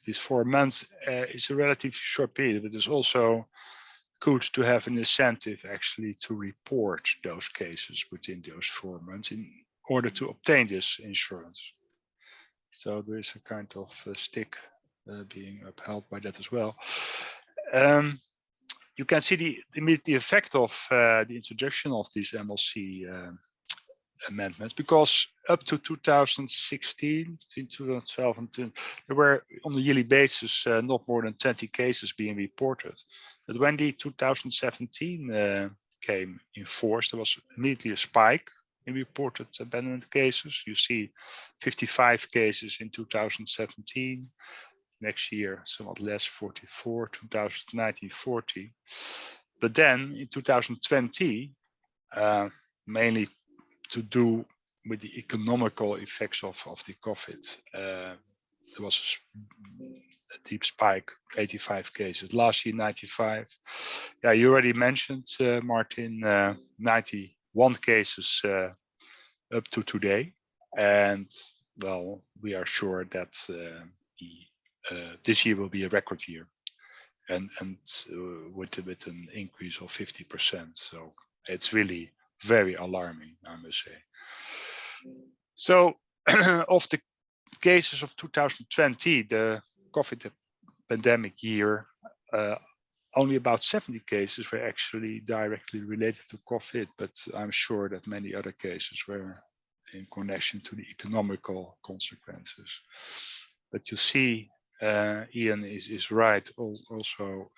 These 4 months is a relatively short period, but it's also good to have an incentive actually to report those cases within those 4 months in order to obtain this insurance. So there is a kind of stick being upheld by that as well. You can see the immediate effect of the introduction of these MLC amendments, because up to 2016, between 2012 and 20, there were on a yearly basis not more than 20 cases being reported. But when the 2017 came in force, there was immediately a spike in reported abandonment cases. You see 55 cases in 2017. Next year, somewhat less, 44, 2019, 40. But then in 2020, mainly to do with the economical effects of the COVID, there was a deep spike, 85 cases. Last year, 95. Yeah, you already mentioned, Martin, 91 cases up to today. And well, we are sure that this year will be a record year, and with an increase of 50%. So it's really very alarming, I must say. So of the cases of 2020, the COVID pandemic year, only about 70 cases were actually directly related to COVID, but I'm sure that many other cases were in connection to the economical consequences. But you see, Ian is right. Also,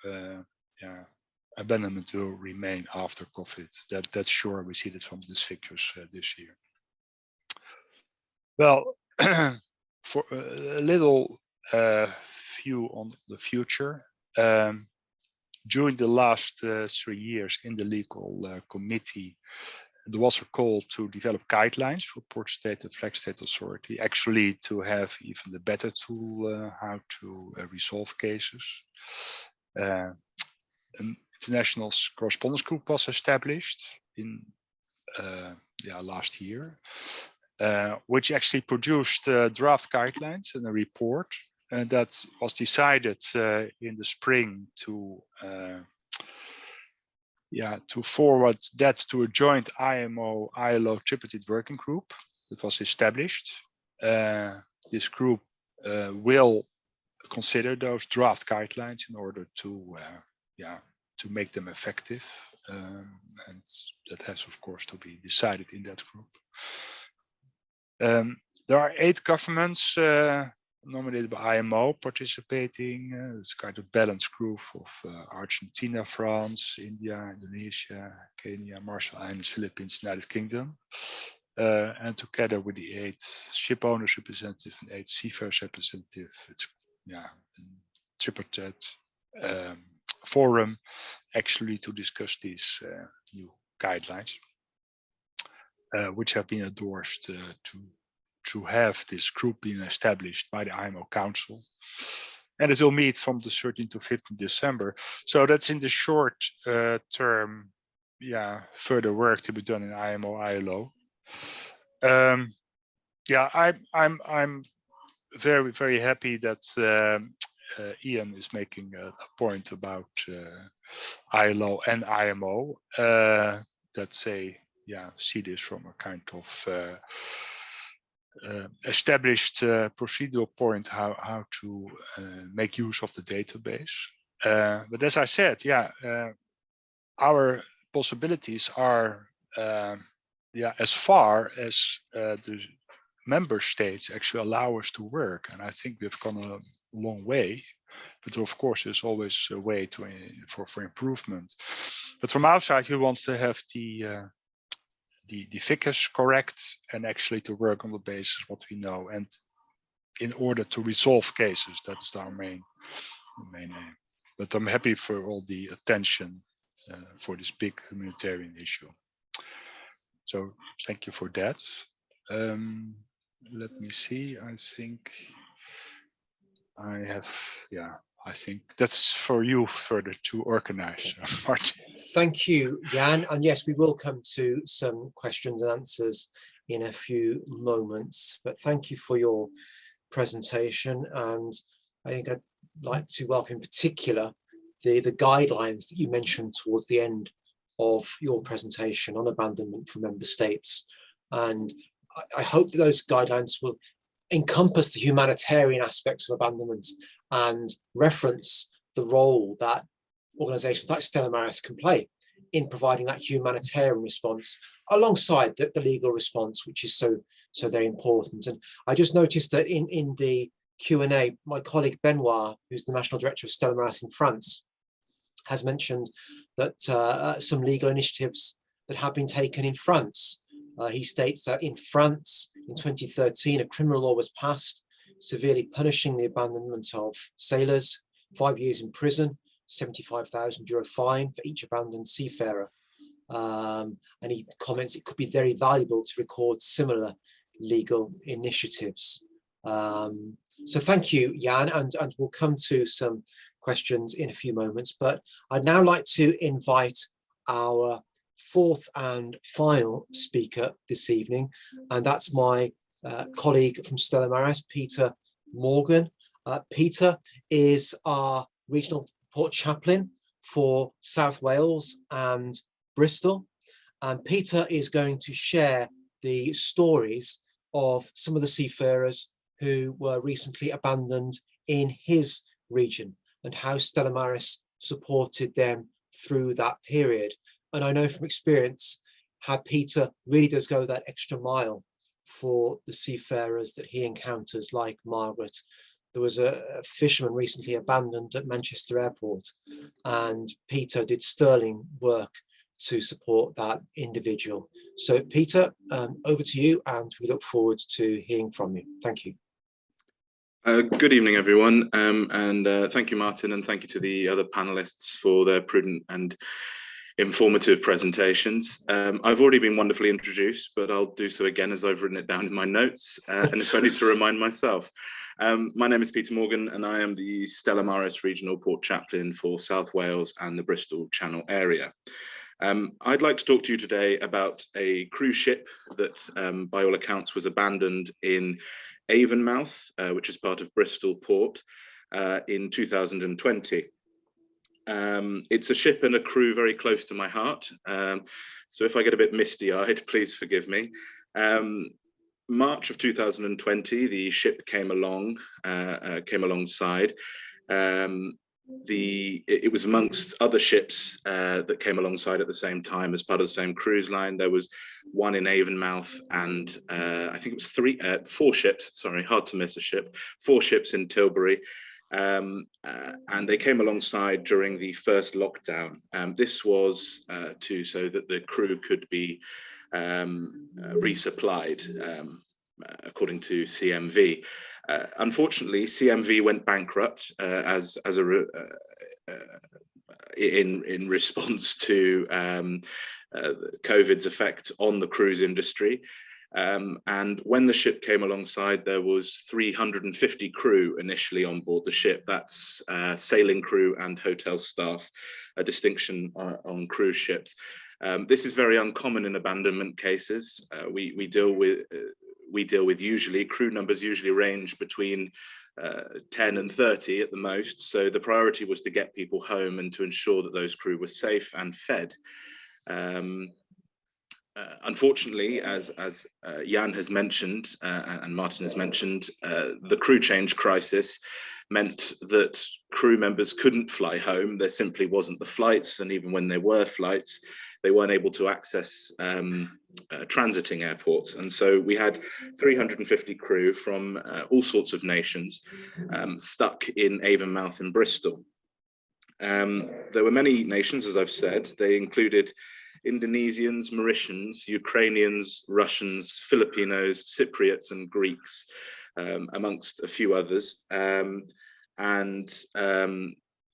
abandonment will remain after COVID. That's sure. We see that from these figures this year. Well, for a little view on the future, during the last 3 years in the legal committee, there was a call to develop guidelines for port state and flag state authority, actually to have even a better tool how to resolve cases. An international correspondence group was established in last year, which actually produced draft guidelines and a report, and that was decided in the spring to forward that to a joint IMO-ILO tripartite working group that was established. This group will consider those draft guidelines in order to make them effective, and that has, of course, to be decided in that group. There are 8 governments nominated by IMO participating. It's kind of balanced group of Argentina, France, India, Indonesia, Kenya, Marshall Islands, Philippines, United Kingdom. And together with the 8 ship owners representatives and 8 seafarers representatives, it's a tripartite forum actually to discuss these new guidelines, which have been endorsed to have this group being established by the IMO Council. and it will meet from the 13th to 15th December. So that's in the short term, further work to be done in IMO, ILO. I'm very, very happy that Ian is making a point about ILO and IMO that say, see this from a kind of established procedural point, how to make use of the database. But as I said, our possibilities are as far as the member states actually allow us to work, and I think we've gone a long way. But of course, there's always a way for improvement. But from our side, we want to have the figures correct and actually to work on the basis of what we know, and in order to resolve cases. That's our main aim. But I'm happy for all the attention for this big humanitarian issue. So thank you for that. Let me see. I think I have, I think that's for you further to organize, Martin. Thank you, Jan. And yes, we will come to some questions and answers in a few moments, but thank you for your presentation. And I think I'd like to welcome in particular the guidelines that you mentioned towards the end of your presentation on abandonment for member states. And I hope that those guidelines will encompass the humanitarian aspects of abandonment and reference the role that organisations like Stella Maris can play in providing that humanitarian response alongside the legal response, which is so very important. And I just noticed that in the Q&A, my colleague Benoit, who's the National Director of Stella Maris in France, has mentioned that some legal initiatives that have been taken in France. He states that in France, in 2013, a criminal law was passed severely punishing the abandonment of sailors, 5 years in prison, €75,000 fine for each abandoned seafarer. And he comments it could be very valuable to record similar legal initiatives. So thank you, Jan, and we'll come to some questions in a few moments, but I'd now like to invite our fourth and final speaker this evening, and that's my colleague from Stella Maris, Peter Morgan. Peter is our regional port chaplain for South Wales and Bristol, and Peter is going to share the stories of some of the seafarers who were recently abandoned in his region and how Stella Maris supported them through that period. And I know from experience how Peter really does go that extra mile for the seafarers that he encounters, like Margaret. There was a fisherman recently abandoned at Manchester Airport, and Peter did sterling work to support that individual. So Peter, over to you, and we look forward to hearing from you. Thank you. Good evening, everyone, and thank you, Martin, and thank you to the other panelists for their prudent and informative presentations. I've already been wonderfully introduced, but I'll do so again as I've written it down in my notes, and it's only to remind myself. My name is Peter Morgan, and I am the Stella Maris Regional Port Chaplain for South Wales and the Bristol Channel area. I'd like to talk to you today about a cruise ship that, by all accounts, was abandoned in Avonmouth, which is part of Bristol Port, in 2020. It's a ship and a crew very close to my heart, so if I get a bit misty-eyed, please forgive me. March of 2020, the ship came alongside. It was amongst other ships that came alongside at the same time as part of the same cruise line. There was one in Avonmouth, and I think it was 4 ships, sorry, hard to miss a ship, 4 ships in Tilbury. And they came alongside during the first lockdown. This was so that the crew could be resupplied, according to CMV. Unfortunately, CMV went bankrupt in response to COVID's effect on the cruise industry. And when the ship came alongside, there was 350 crew initially on board the ship. That's sailing crew and hotel staff, a distinction on cruise ships. This is very uncommon in abandonment cases. We deal with usually, crew numbers usually range between 10 and 30 at the most. So the priority was to get people home and to ensure that those crew were safe and fed. Unfortunately, as Jan has mentioned and Martin has mentioned, the crew change crisis meant that crew members couldn't fly home. There simply wasn't the flights, and even when there were flights, they weren't able to access transiting airports. And so we had 350 crew from all sorts of nations stuck in Avonmouth and Bristol. There were many nations, as I've said. They included Indonesians, Mauritians, Ukrainians, Russians, Filipinos, Cypriots, and Greeks, amongst a few others.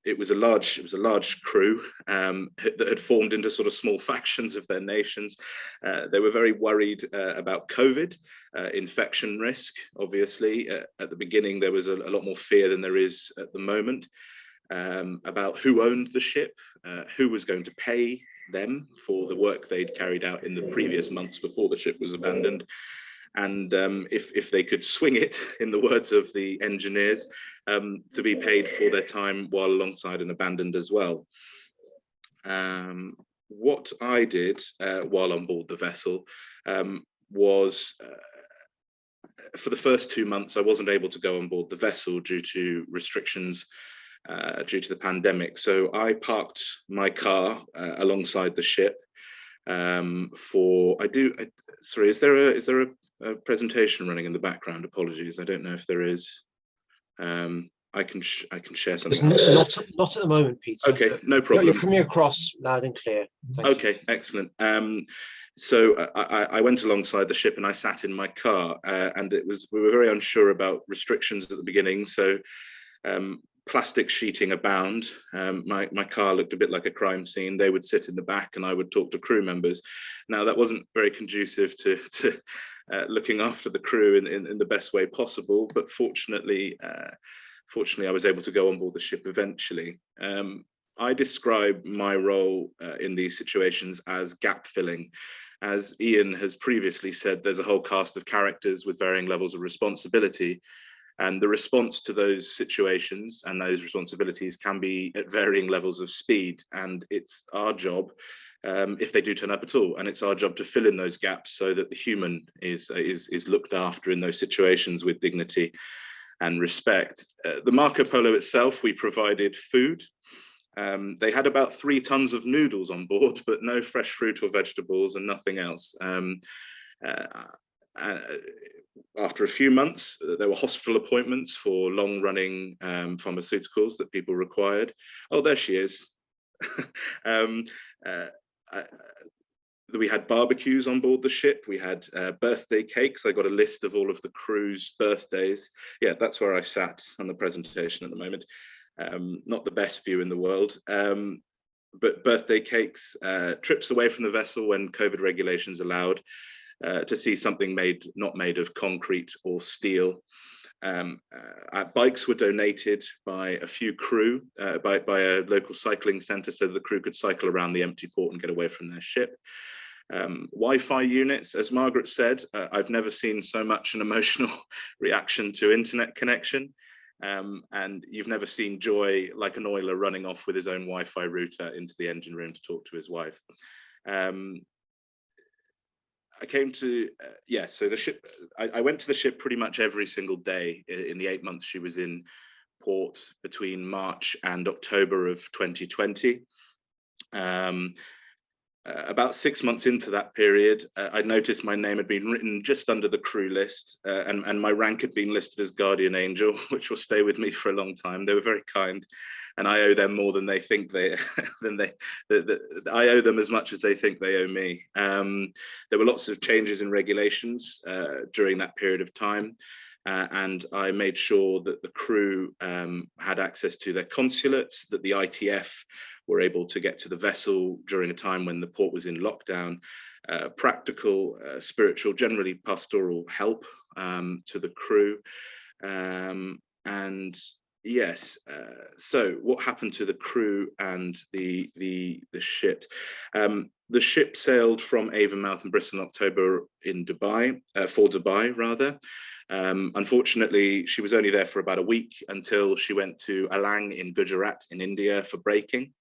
It was a large crew that had formed into sort of small factions of their nations. They were very worried about COVID, infection risk. Obviously, at the beginning, there was a lot more fear than there is at the moment about who owned the ship, who was going to pay them for the work they'd carried out in the previous months before the ship was abandoned, and if they could swing it, in the words of the engineers, to be paid for their time while alongside and abandoned as well. What I did while on board the vessel was, for the first 2 months, I wasn't able to go on board the vessel due to restrictions due to the pandemic. So I parked my car alongside the ship sorry, is there a presentation running in the background? Apologies, I don't know if there is. I can share something. Not at the moment, Peter. Okay, no problem. You're coming across loud and clear. Thank you. Excellent. So I went alongside the ship and I sat in my car, and we were very unsure about restrictions at the beginning. So plastic sheeting abound. My car looked a bit like a crime scene. They would sit in the back and I would talk to crew members. Now, that wasn't very conducive to looking after the crew in the best way possible, but fortunately, I was able to go on board the ship eventually. I describe my role in these situations as gap filling. As Ian has previously said, there's a whole cast of characters with varying levels of responsibility. And the response to those situations and those responsibilities can be at varying levels of speed. And it's our job, if they do turn up at all, and it's our job to fill in those gaps so that the human is looked after in those situations with dignity and respect. The Marco Polo itself, we provided food. They had about 3 tons of noodles on board, but no fresh fruit or vegetables and nothing else. After a few months, there were hospital appointments for long-running pharmaceuticals that people required. Oh, there she is. We had barbecues on board the ship. We had birthday cakes. I got a list of all of the crew's birthdays. Yeah, that's where I sat on the presentation at the moment. Not the best view in the world, but birthday cakes, trips away from the vessel when COVID regulations allowed, to see something not made of concrete or steel. Bikes were donated by a few crew, by a local cycling centre, so the crew could cycle around the empty port and get away from their ship. Wi-Fi units, as Margaret said, I've never seen so much an emotional reaction to internet connection. And you've never seen joy like an oiler running off with his own Wi-Fi router into the engine room to talk to his wife. I came to, so the ship, I went to the ship pretty much every single day in the 8 months she was in port between March and October of 2020. About 6 months into that period, I noticed my name had been written just under the crew list, and my rank had been listed as Guardian Angel, which will stay with me for a long time. They were very kind, and I owe them more than they think I owe them as much as they think they owe me. There were lots of changes in regulations during that period of time. And I made sure that the crew had access to their consulates, that the ITF were able to get to the vessel during a time when the port was in lockdown, practical, spiritual, generally pastoral help to the crew. And yes, so what happened to the crew and the ship? The ship sailed from Avonmouth and Bristol in October in Dubai, for Dubai rather. Unfortunately, she was only there for about a week until she went to Alang in Gujarat in India for breaking.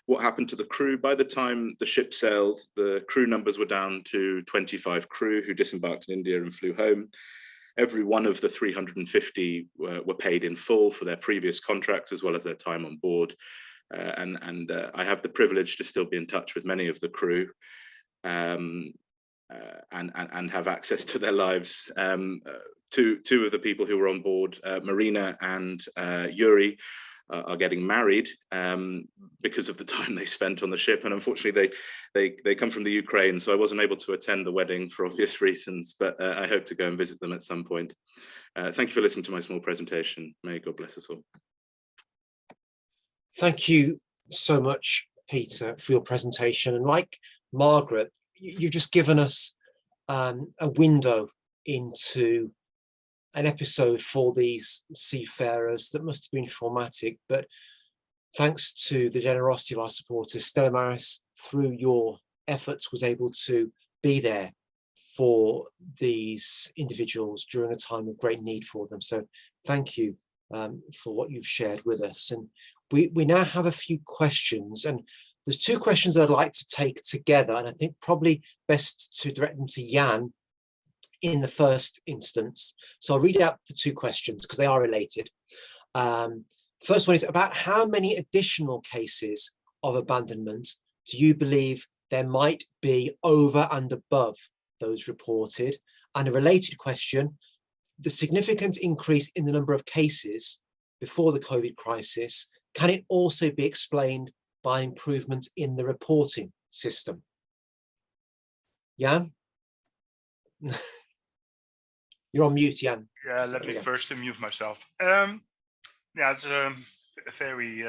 What happened to the crew? By the time the ship sailed, the crew numbers were down to 25 crew who disembarked in India and flew home. Every one of the 350 were paid in full for their previous contracts as well as their time on board. And I have the privilege to still be in touch with many of the crew and have access to their lives. Two of the people who were on board, Marina and Yuri, are getting married because of the time they spent on the ship, and unfortunately they come from the Ukraine, so I wasn't able to attend the wedding for obvious reasons, but I hope to go and visit them at some point. Thank you for listening to my small presentation. May God bless us all. Thank you so much, Peter, for your presentation. And like Margaret, you've just given us a window into an episode for these seafarers that must have been traumatic, but thanks to the generosity of our supporters, Stella Maris, through your efforts, was able to be there for these individuals during a time of great need for them. So thank you for what you've shared with us. And we now have a few questions, and there's two questions I'd like to take together, and I think probably best to direct them to Jan in the first instance. So I'll read out the two questions because they are related. First one is about how many additional cases of abandonment do you believe there might be over and above those reported? And a related question, the significant increase in the number of cases before the COVID crisis, can it also be explained by improvements in the reporting system? Jan? You're on mute, Jan. Yeah, let me first unmute myself. Yeah, it's a very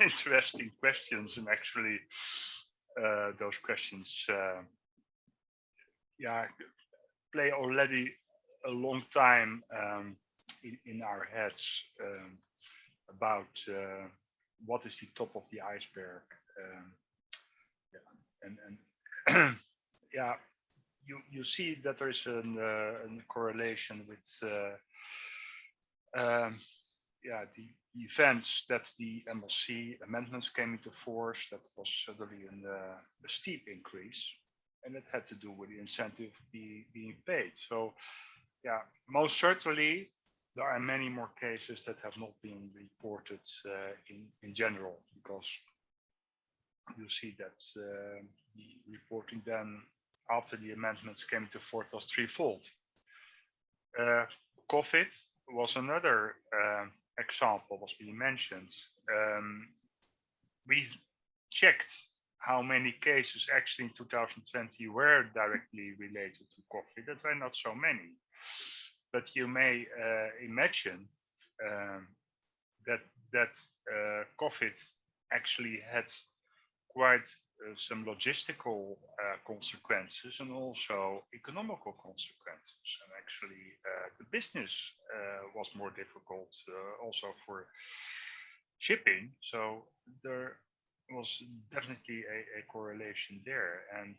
interesting questions, and actually those questions yeah, play already a long time in our heads about what is the top of the iceberg. Yeah, and yeah, you see that there is a correlation with yeah, the events that the MLC amendments came into force. That was suddenly a steep increase, and it had to do with the incentive being paid. So yeah, most certainly there are many more cases that have not been reported in general, because you see that the reporting then after the amendments came into force was threefold. COVID was another example was being mentioned. We checked how many cases actually in 2020 were directly related to COVID. That were not so many, but you may imagine that COVID actually had quite some logistical consequences and also economical consequences. And actually the business was more difficult also for shipping. So there was definitely a correlation there. And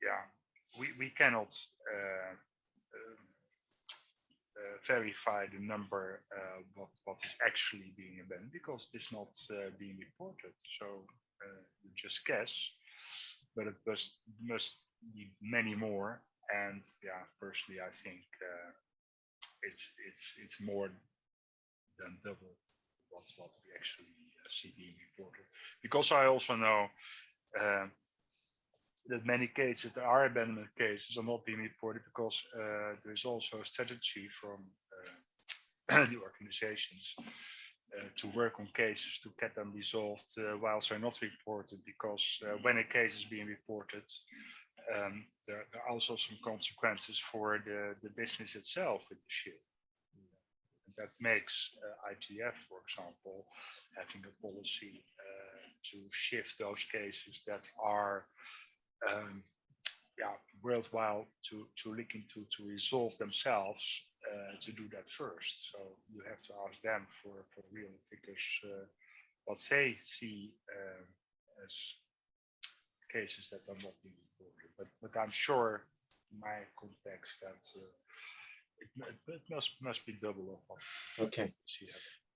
yeah, we cannot verify the number what is actually being abandoned, because it's not being reported. So you just guess, but it must be many more. And yeah, personally, I think it's more than double what we actually see being reported. Because I also know that many cases, there are abandonment cases, are not being reported because there is also a strategy from the organizations to work on cases to get them resolved whilst they're not reported, because when a case is being reported, there are also some consequences for the business itself with the ship. And that makes ITF, for example, having a policy to shift those cases that are worthwhile to look into to resolve themselves to do that first. So you have to ask them for real figures what they see as cases that are not being reported. But I'm sure in my context that it must be double of. Okay.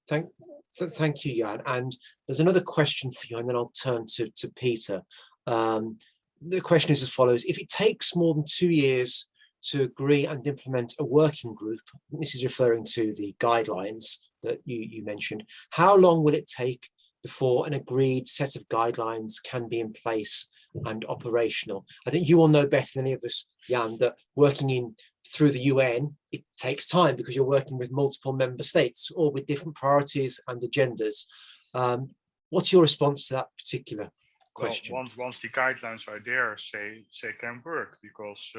Thank you, Jan. And there's another question for you, and then I'll turn to Peter. The question is as follows: if it takes more than 2 years to agree and implement a working group, this is referring to the guidelines that you mentioned, how long will it take before an agreed set of guidelines can be in place and operational? I think you all know better than any of us, Jan, that working through the UN, it takes time because you're working with multiple member states, all with different priorities and agendas. What's your response to that particular question? Well, once the guidelines are there, they can work because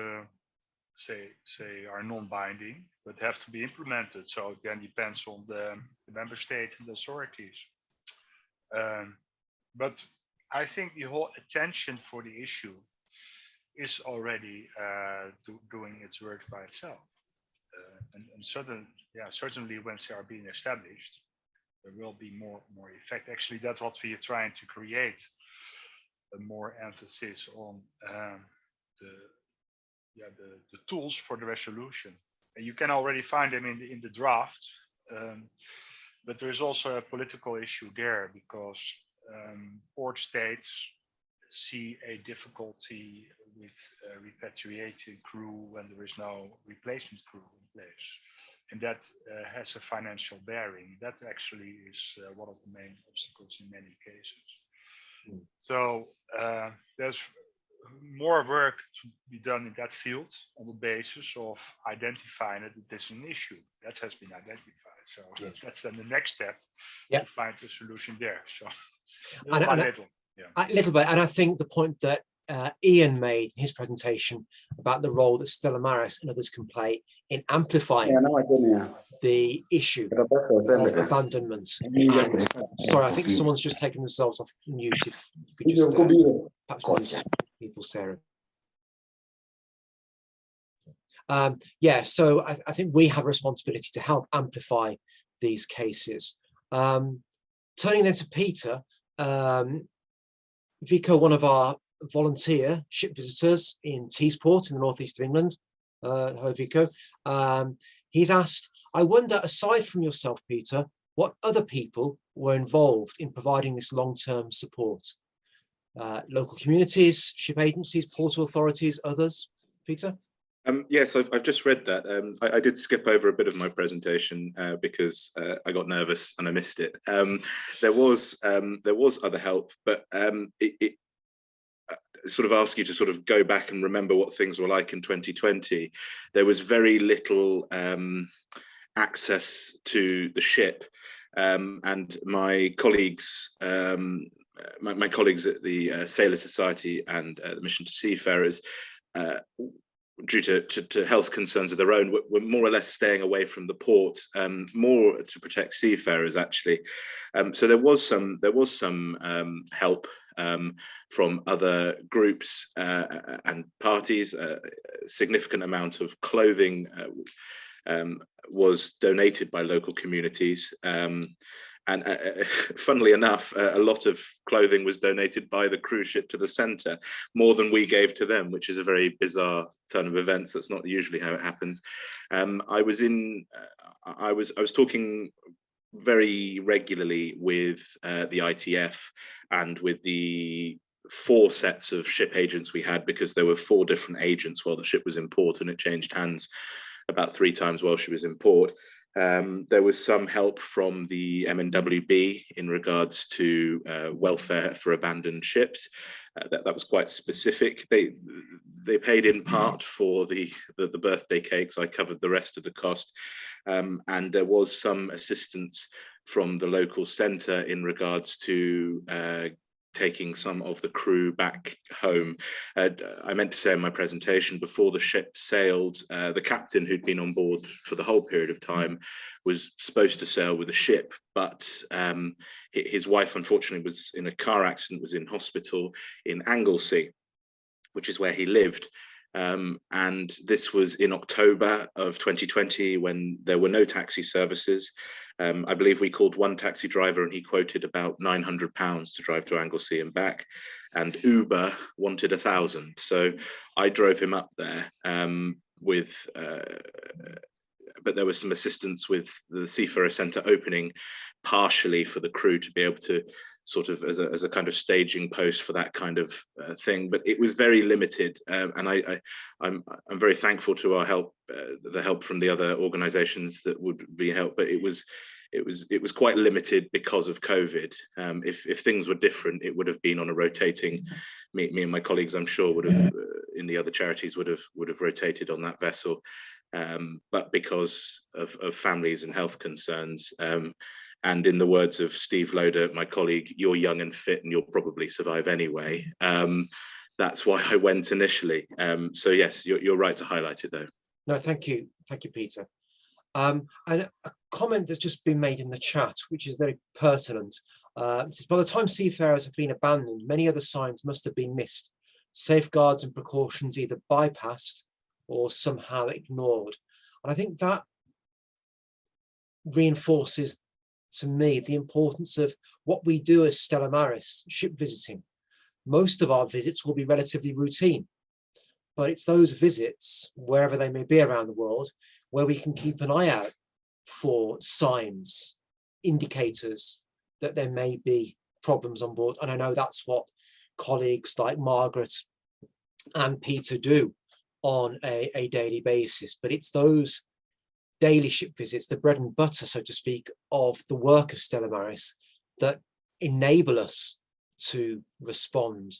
they are non-binding, but have to be implemented. So again, depends on the member states and the authorities. But I think the whole attention for the issue is already doing its work by itself. And certainly when they are being established, there will be more effect. Actually, that's what we are trying to create, a more emphasis on the tools for the resolution. And you can already find them in the draft, but there is also a political issue there because port states see a difficulty with repatriating crew when there is no replacement crew in place. And that has a financial bearing. That actually is one of the main obstacles in many cases. So there's more work to be done in that field on the basis of identifying that it is an issue. That has been identified. So that's then the next step to find a solution there. So little by little. A little bit. And I think the point that Ian made in his presentation about the role that Stella Maris and others can play in amplifying the issue of abandonment. And, sorry, I think someone's just taken themselves off mute. If you could just perhaps mute people, Sarah. So I think we have a responsibility to help amplify these cases. Turning then to Peter, Vico, one of our volunteer ship visitors in Teesport in the northeast of England, hello Vico, he's asked, I wonder, aside from yourself, Peter, what other people were involved in providing this long-term support? Local communities, ship agencies, port authorities, others? Peter? Yes, I've just read that. I did skip over a bit of my presentation because I got nervous and I missed it. There was other help, but it sort of ask you to sort of go back and remember what things were like in 2020. There was very little access to the ship, and my colleagues my colleagues at the Sailor Society and the Mission to Seafarers, due to health concerns of their own, were more or less staying away from the port, more to protect seafarers actually. So there was some help from other groups and parties. A significant amount of clothing was donated by local communities. And funnily enough, a lot of clothing was donated by the cruise ship to the centre, more than we gave to them, which is a very bizarre turn of events. That's not usually how it happens. I was talking very regularly with the ITF and with the 4 sets of ship agents we had, because there were 4 different agents while the ship was in port, and it changed hands about 3 times while she was in port. There was some help from the MNWB in regards to welfare for abandoned ships. That was quite specific. They paid in part for the birthday cakes. I covered the rest of the cost, and there was some assistance from the local centre in regards to taking some of the crew back home. I meant to say in my presentation, before the ship sailed, the captain, who'd been on board for the whole period of time, was supposed to sail with the ship, but his wife unfortunately was in a car accident, was in hospital in Anglesey, which is where he lived. And this was in October of 2020 when there were no taxi services. I believe we called one taxi driver and he quoted about £900 to drive to Anglesey and back, and Uber wanted 1,000. So I drove him up there but there was some assistance with the Seafarer Centre opening partially for the crew to be able to sort of as a kind of staging post for that kind of thing, but it was very limited. And I'm very thankful to our help, the help from the other organisations that would be helped, but it was quite limited because of COVID. If things were different, it would have been on a rotating. Me and my colleagues, I'm sure, would have in the other charities would have rotated on that vessel. But because of families and health concerns, and in the words of Steve Loader, my colleague, you're young and fit and you'll probably survive anyway. That's why I went initially. So yes, you're right to highlight it though. No, thank you, Peter. And a comment that's just been made in the chat, which is very pertinent. It says, by the time seafarers have been abandoned, many other signs must have been missed. Safeguards and precautions either bypassed or somehow ignored. And I think that reinforces to me the importance of what we do as Stella Maris, ship visiting. Most of our visits will be relatively routine, but it's those visits, wherever they may be around the world, where we can keep an eye out for signs, indicators that there may be problems on board. And I know that's what colleagues like Margaret and Peter do on a daily basis, but it's those daily ship visits, the bread and butter, so to speak, of the work of Stella Maris that enable us to respond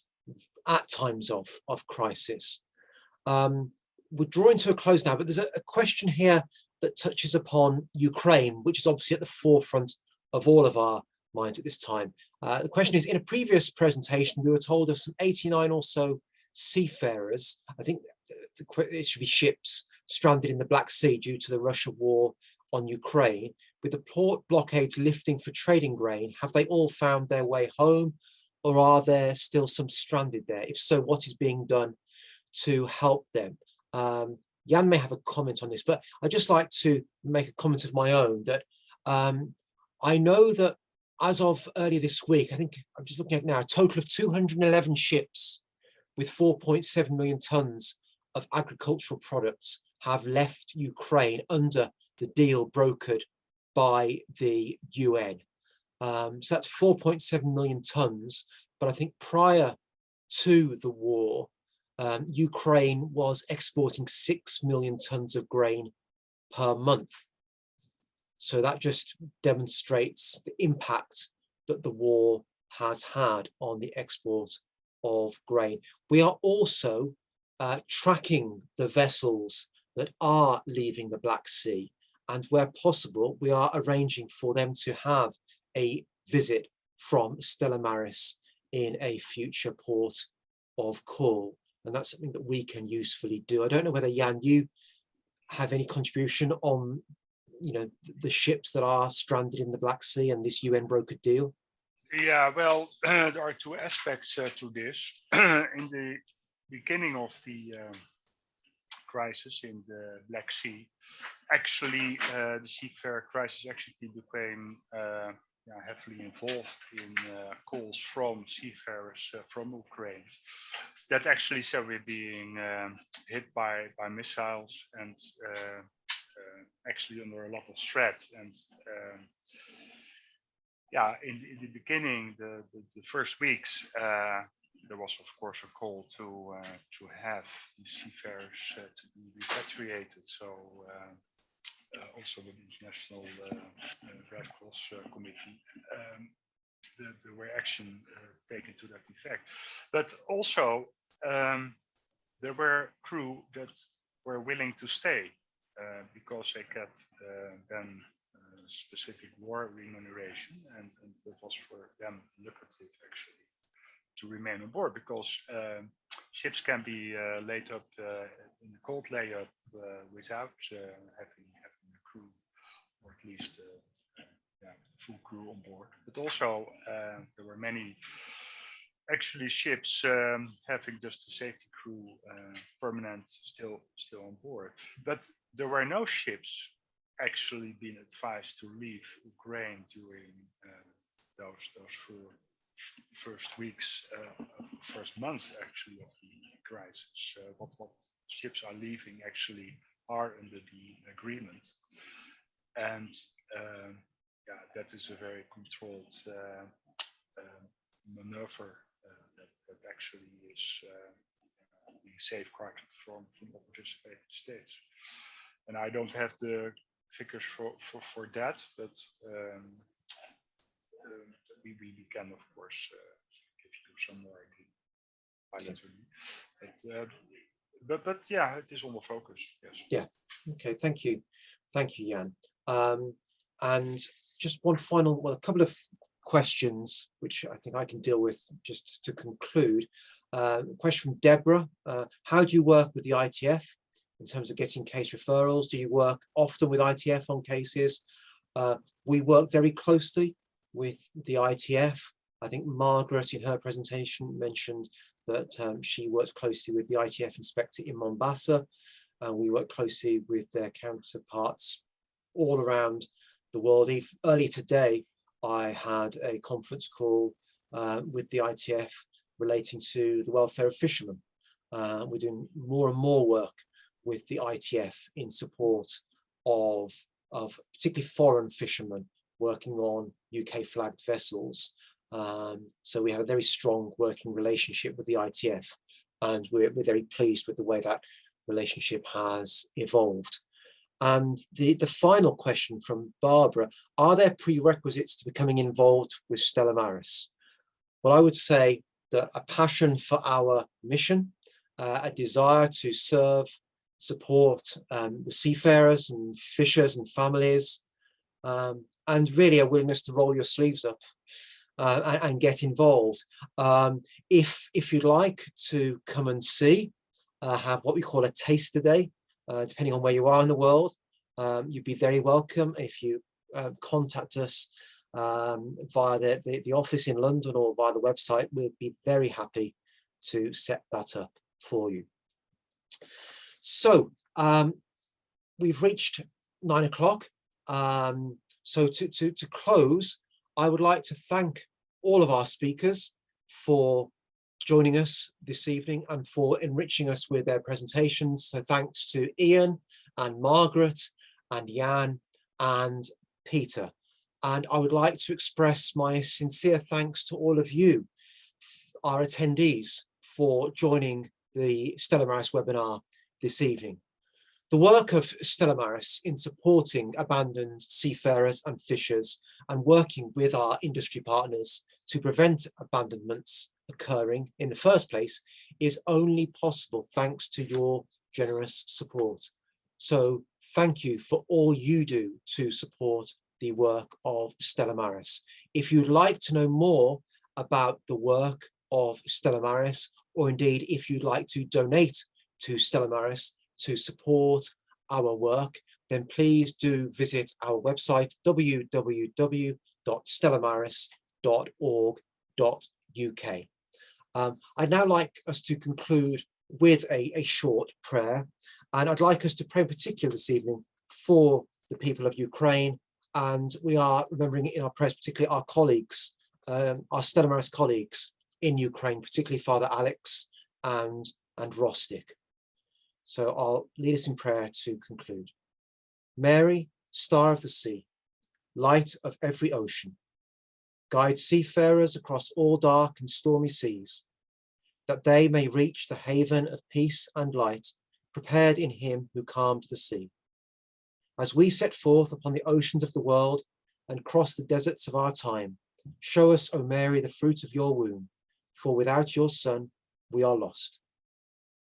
at times of crisis. We're drawing to a close now, but there's a question here that touches upon Ukraine, which is obviously at the forefront of all of our minds at this time. The question is, in a previous presentation, we were told of some 89 or so seafarers, I think it should be ships, stranded in the Black Sea due to the Russia war on Ukraine. With the port blockade lifting for trading grain, have they all found their way home, or are there still some stranded there? If so, what is being done to help them? Jan may have a comment on this, but I'd just like to make a comment of my own that I know that as of earlier this week, I think I'm just looking at now, a total of 211 ships with 4.7 million tons of agricultural products have left Ukraine under the deal brokered by the UN. So that's 4.7 million tons. But I think prior to the war, Ukraine was exporting 6 million tons of grain per month. So that just demonstrates the impact that the war has had on the export of grain. We are also tracking the vessels that are leaving the Black Sea, and where possible, we are arranging for them to have a visit from Stella Maris in a future port of call, and that's something that we can usefully do. I don't know whether, Jan, you have any contribution on, you know, the ships that are stranded in the Black Sea and this UN brokered deal? Yeah, well, there are two aspects to this. In the beginning of the crisis in the Black Sea, actually, the seafarer crisis actually became heavily involved in calls from seafarers from Ukraine that actually said we're being hit by missiles and actually under a lot of threat. And in the beginning, the first weeks, there was of course a call to have the seafarers to be repatriated. So also with the International Red Cross Committee, there were action taken to that effect. But also there were crew that were willing to stay because they got then specific war remuneration, and that was for them lucrative actually to remain on board, because ships can be laid up in the cold layup without having a crew, or at least full crew on board. But also there were many actually ships having just a safety crew permanent still on board, but there were no ships actually being advised to leave Ukraine during those first weeks, first months actually of the crisis. What ships are leaving actually are under the agreement, and yeah, that is a very controlled maneuver that actually is being safeguarded from all participating states. And I don't have the figures for that, but we can of course give you some more bilaterally. But yeah, it is on the focus. Yes. Yeah. Okay. Thank you, Jan. And just one final, well, a couple of questions which I think I can deal with just to conclude. A question from Deborah: how do you work with the ITF in terms of getting case referrals? Do you work often with ITF on cases? We work very closely with the ITF. I think Margaret in her presentation mentioned that she worked closely with the ITF inspector in Mombasa. We work closely with their counterparts all around the world. Earlier today, I had a conference call with the ITF relating to the welfare of fishermen. We're doing more and more work with the ITF in support of particularly foreign fishermen working on UK flagged vessels. So we have a very strong working relationship with the ITF, and we're very pleased with the way that relationship has evolved. And the final question from Barbara: are there prerequisites to becoming involved with Stella Maris? Well, I would say that a passion for our mission, a desire to serve, support the seafarers and fishers and families, and really a willingness to roll your sleeves up and get involved. If you'd like to come and see, have what we call a taster day, depending on where you are in the world, you'd be very welcome. If you contact us via the office in London or via the website, we'd be very happy to set that up for you. So we've reached 9 o'clock. So to close, I would like to thank all of our speakers for joining us this evening and for enriching us with their presentations. So thanks to Ian and Margaret and Jan and Peter. And I would like to express my sincere thanks to all of you, our attendees, for joining the Stella Maris webinar this evening. The work of Stella Maris in supporting abandoned seafarers and fishers and working with our industry partners to prevent abandonments occurring in the first place is only possible thanks to your generous support. So thank you for all you do to support the work of Stella Maris. If you'd like to know more about the work of Stella Maris, or indeed if you'd like to donate to Stella Maris to support our work, then please do visit our website www.stellamaris.org.uk. I'd now like us to conclude with a short prayer, and I'd like us to pray in particular this evening for the people of Ukraine, and we are remembering in our prayers particularly our colleagues, our Stella Maris colleagues in Ukraine, particularly Father Alex and Rostik. So I'll lead us in prayer to conclude. Mary, star of the sea, light of every ocean, guide seafarers across all dark and stormy seas, that they may reach the haven of peace and light, prepared in him who calmed the sea. As we set forth upon the oceans of the world and cross the deserts of our time, show us, O Mary, the fruit of your womb, for without your Son, we are lost.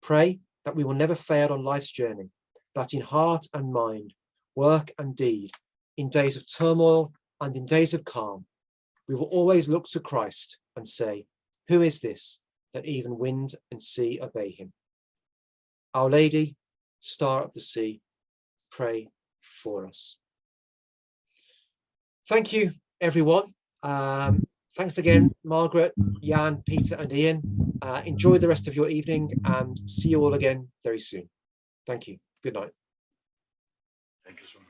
Pray that we will never fail on life's journey, that in heart and mind, work and deed, in days of turmoil and in days of calm, we will always look to Christ and say, who is this that even wind and sea obey him? Our Lady, star of the sea, pray for us. Thank you, everyone. Thanks again, Margaret, Jan, Peter, and Ian. Enjoy the rest of your evening and see you all again very soon. Thank you. Good night. Thank you so much.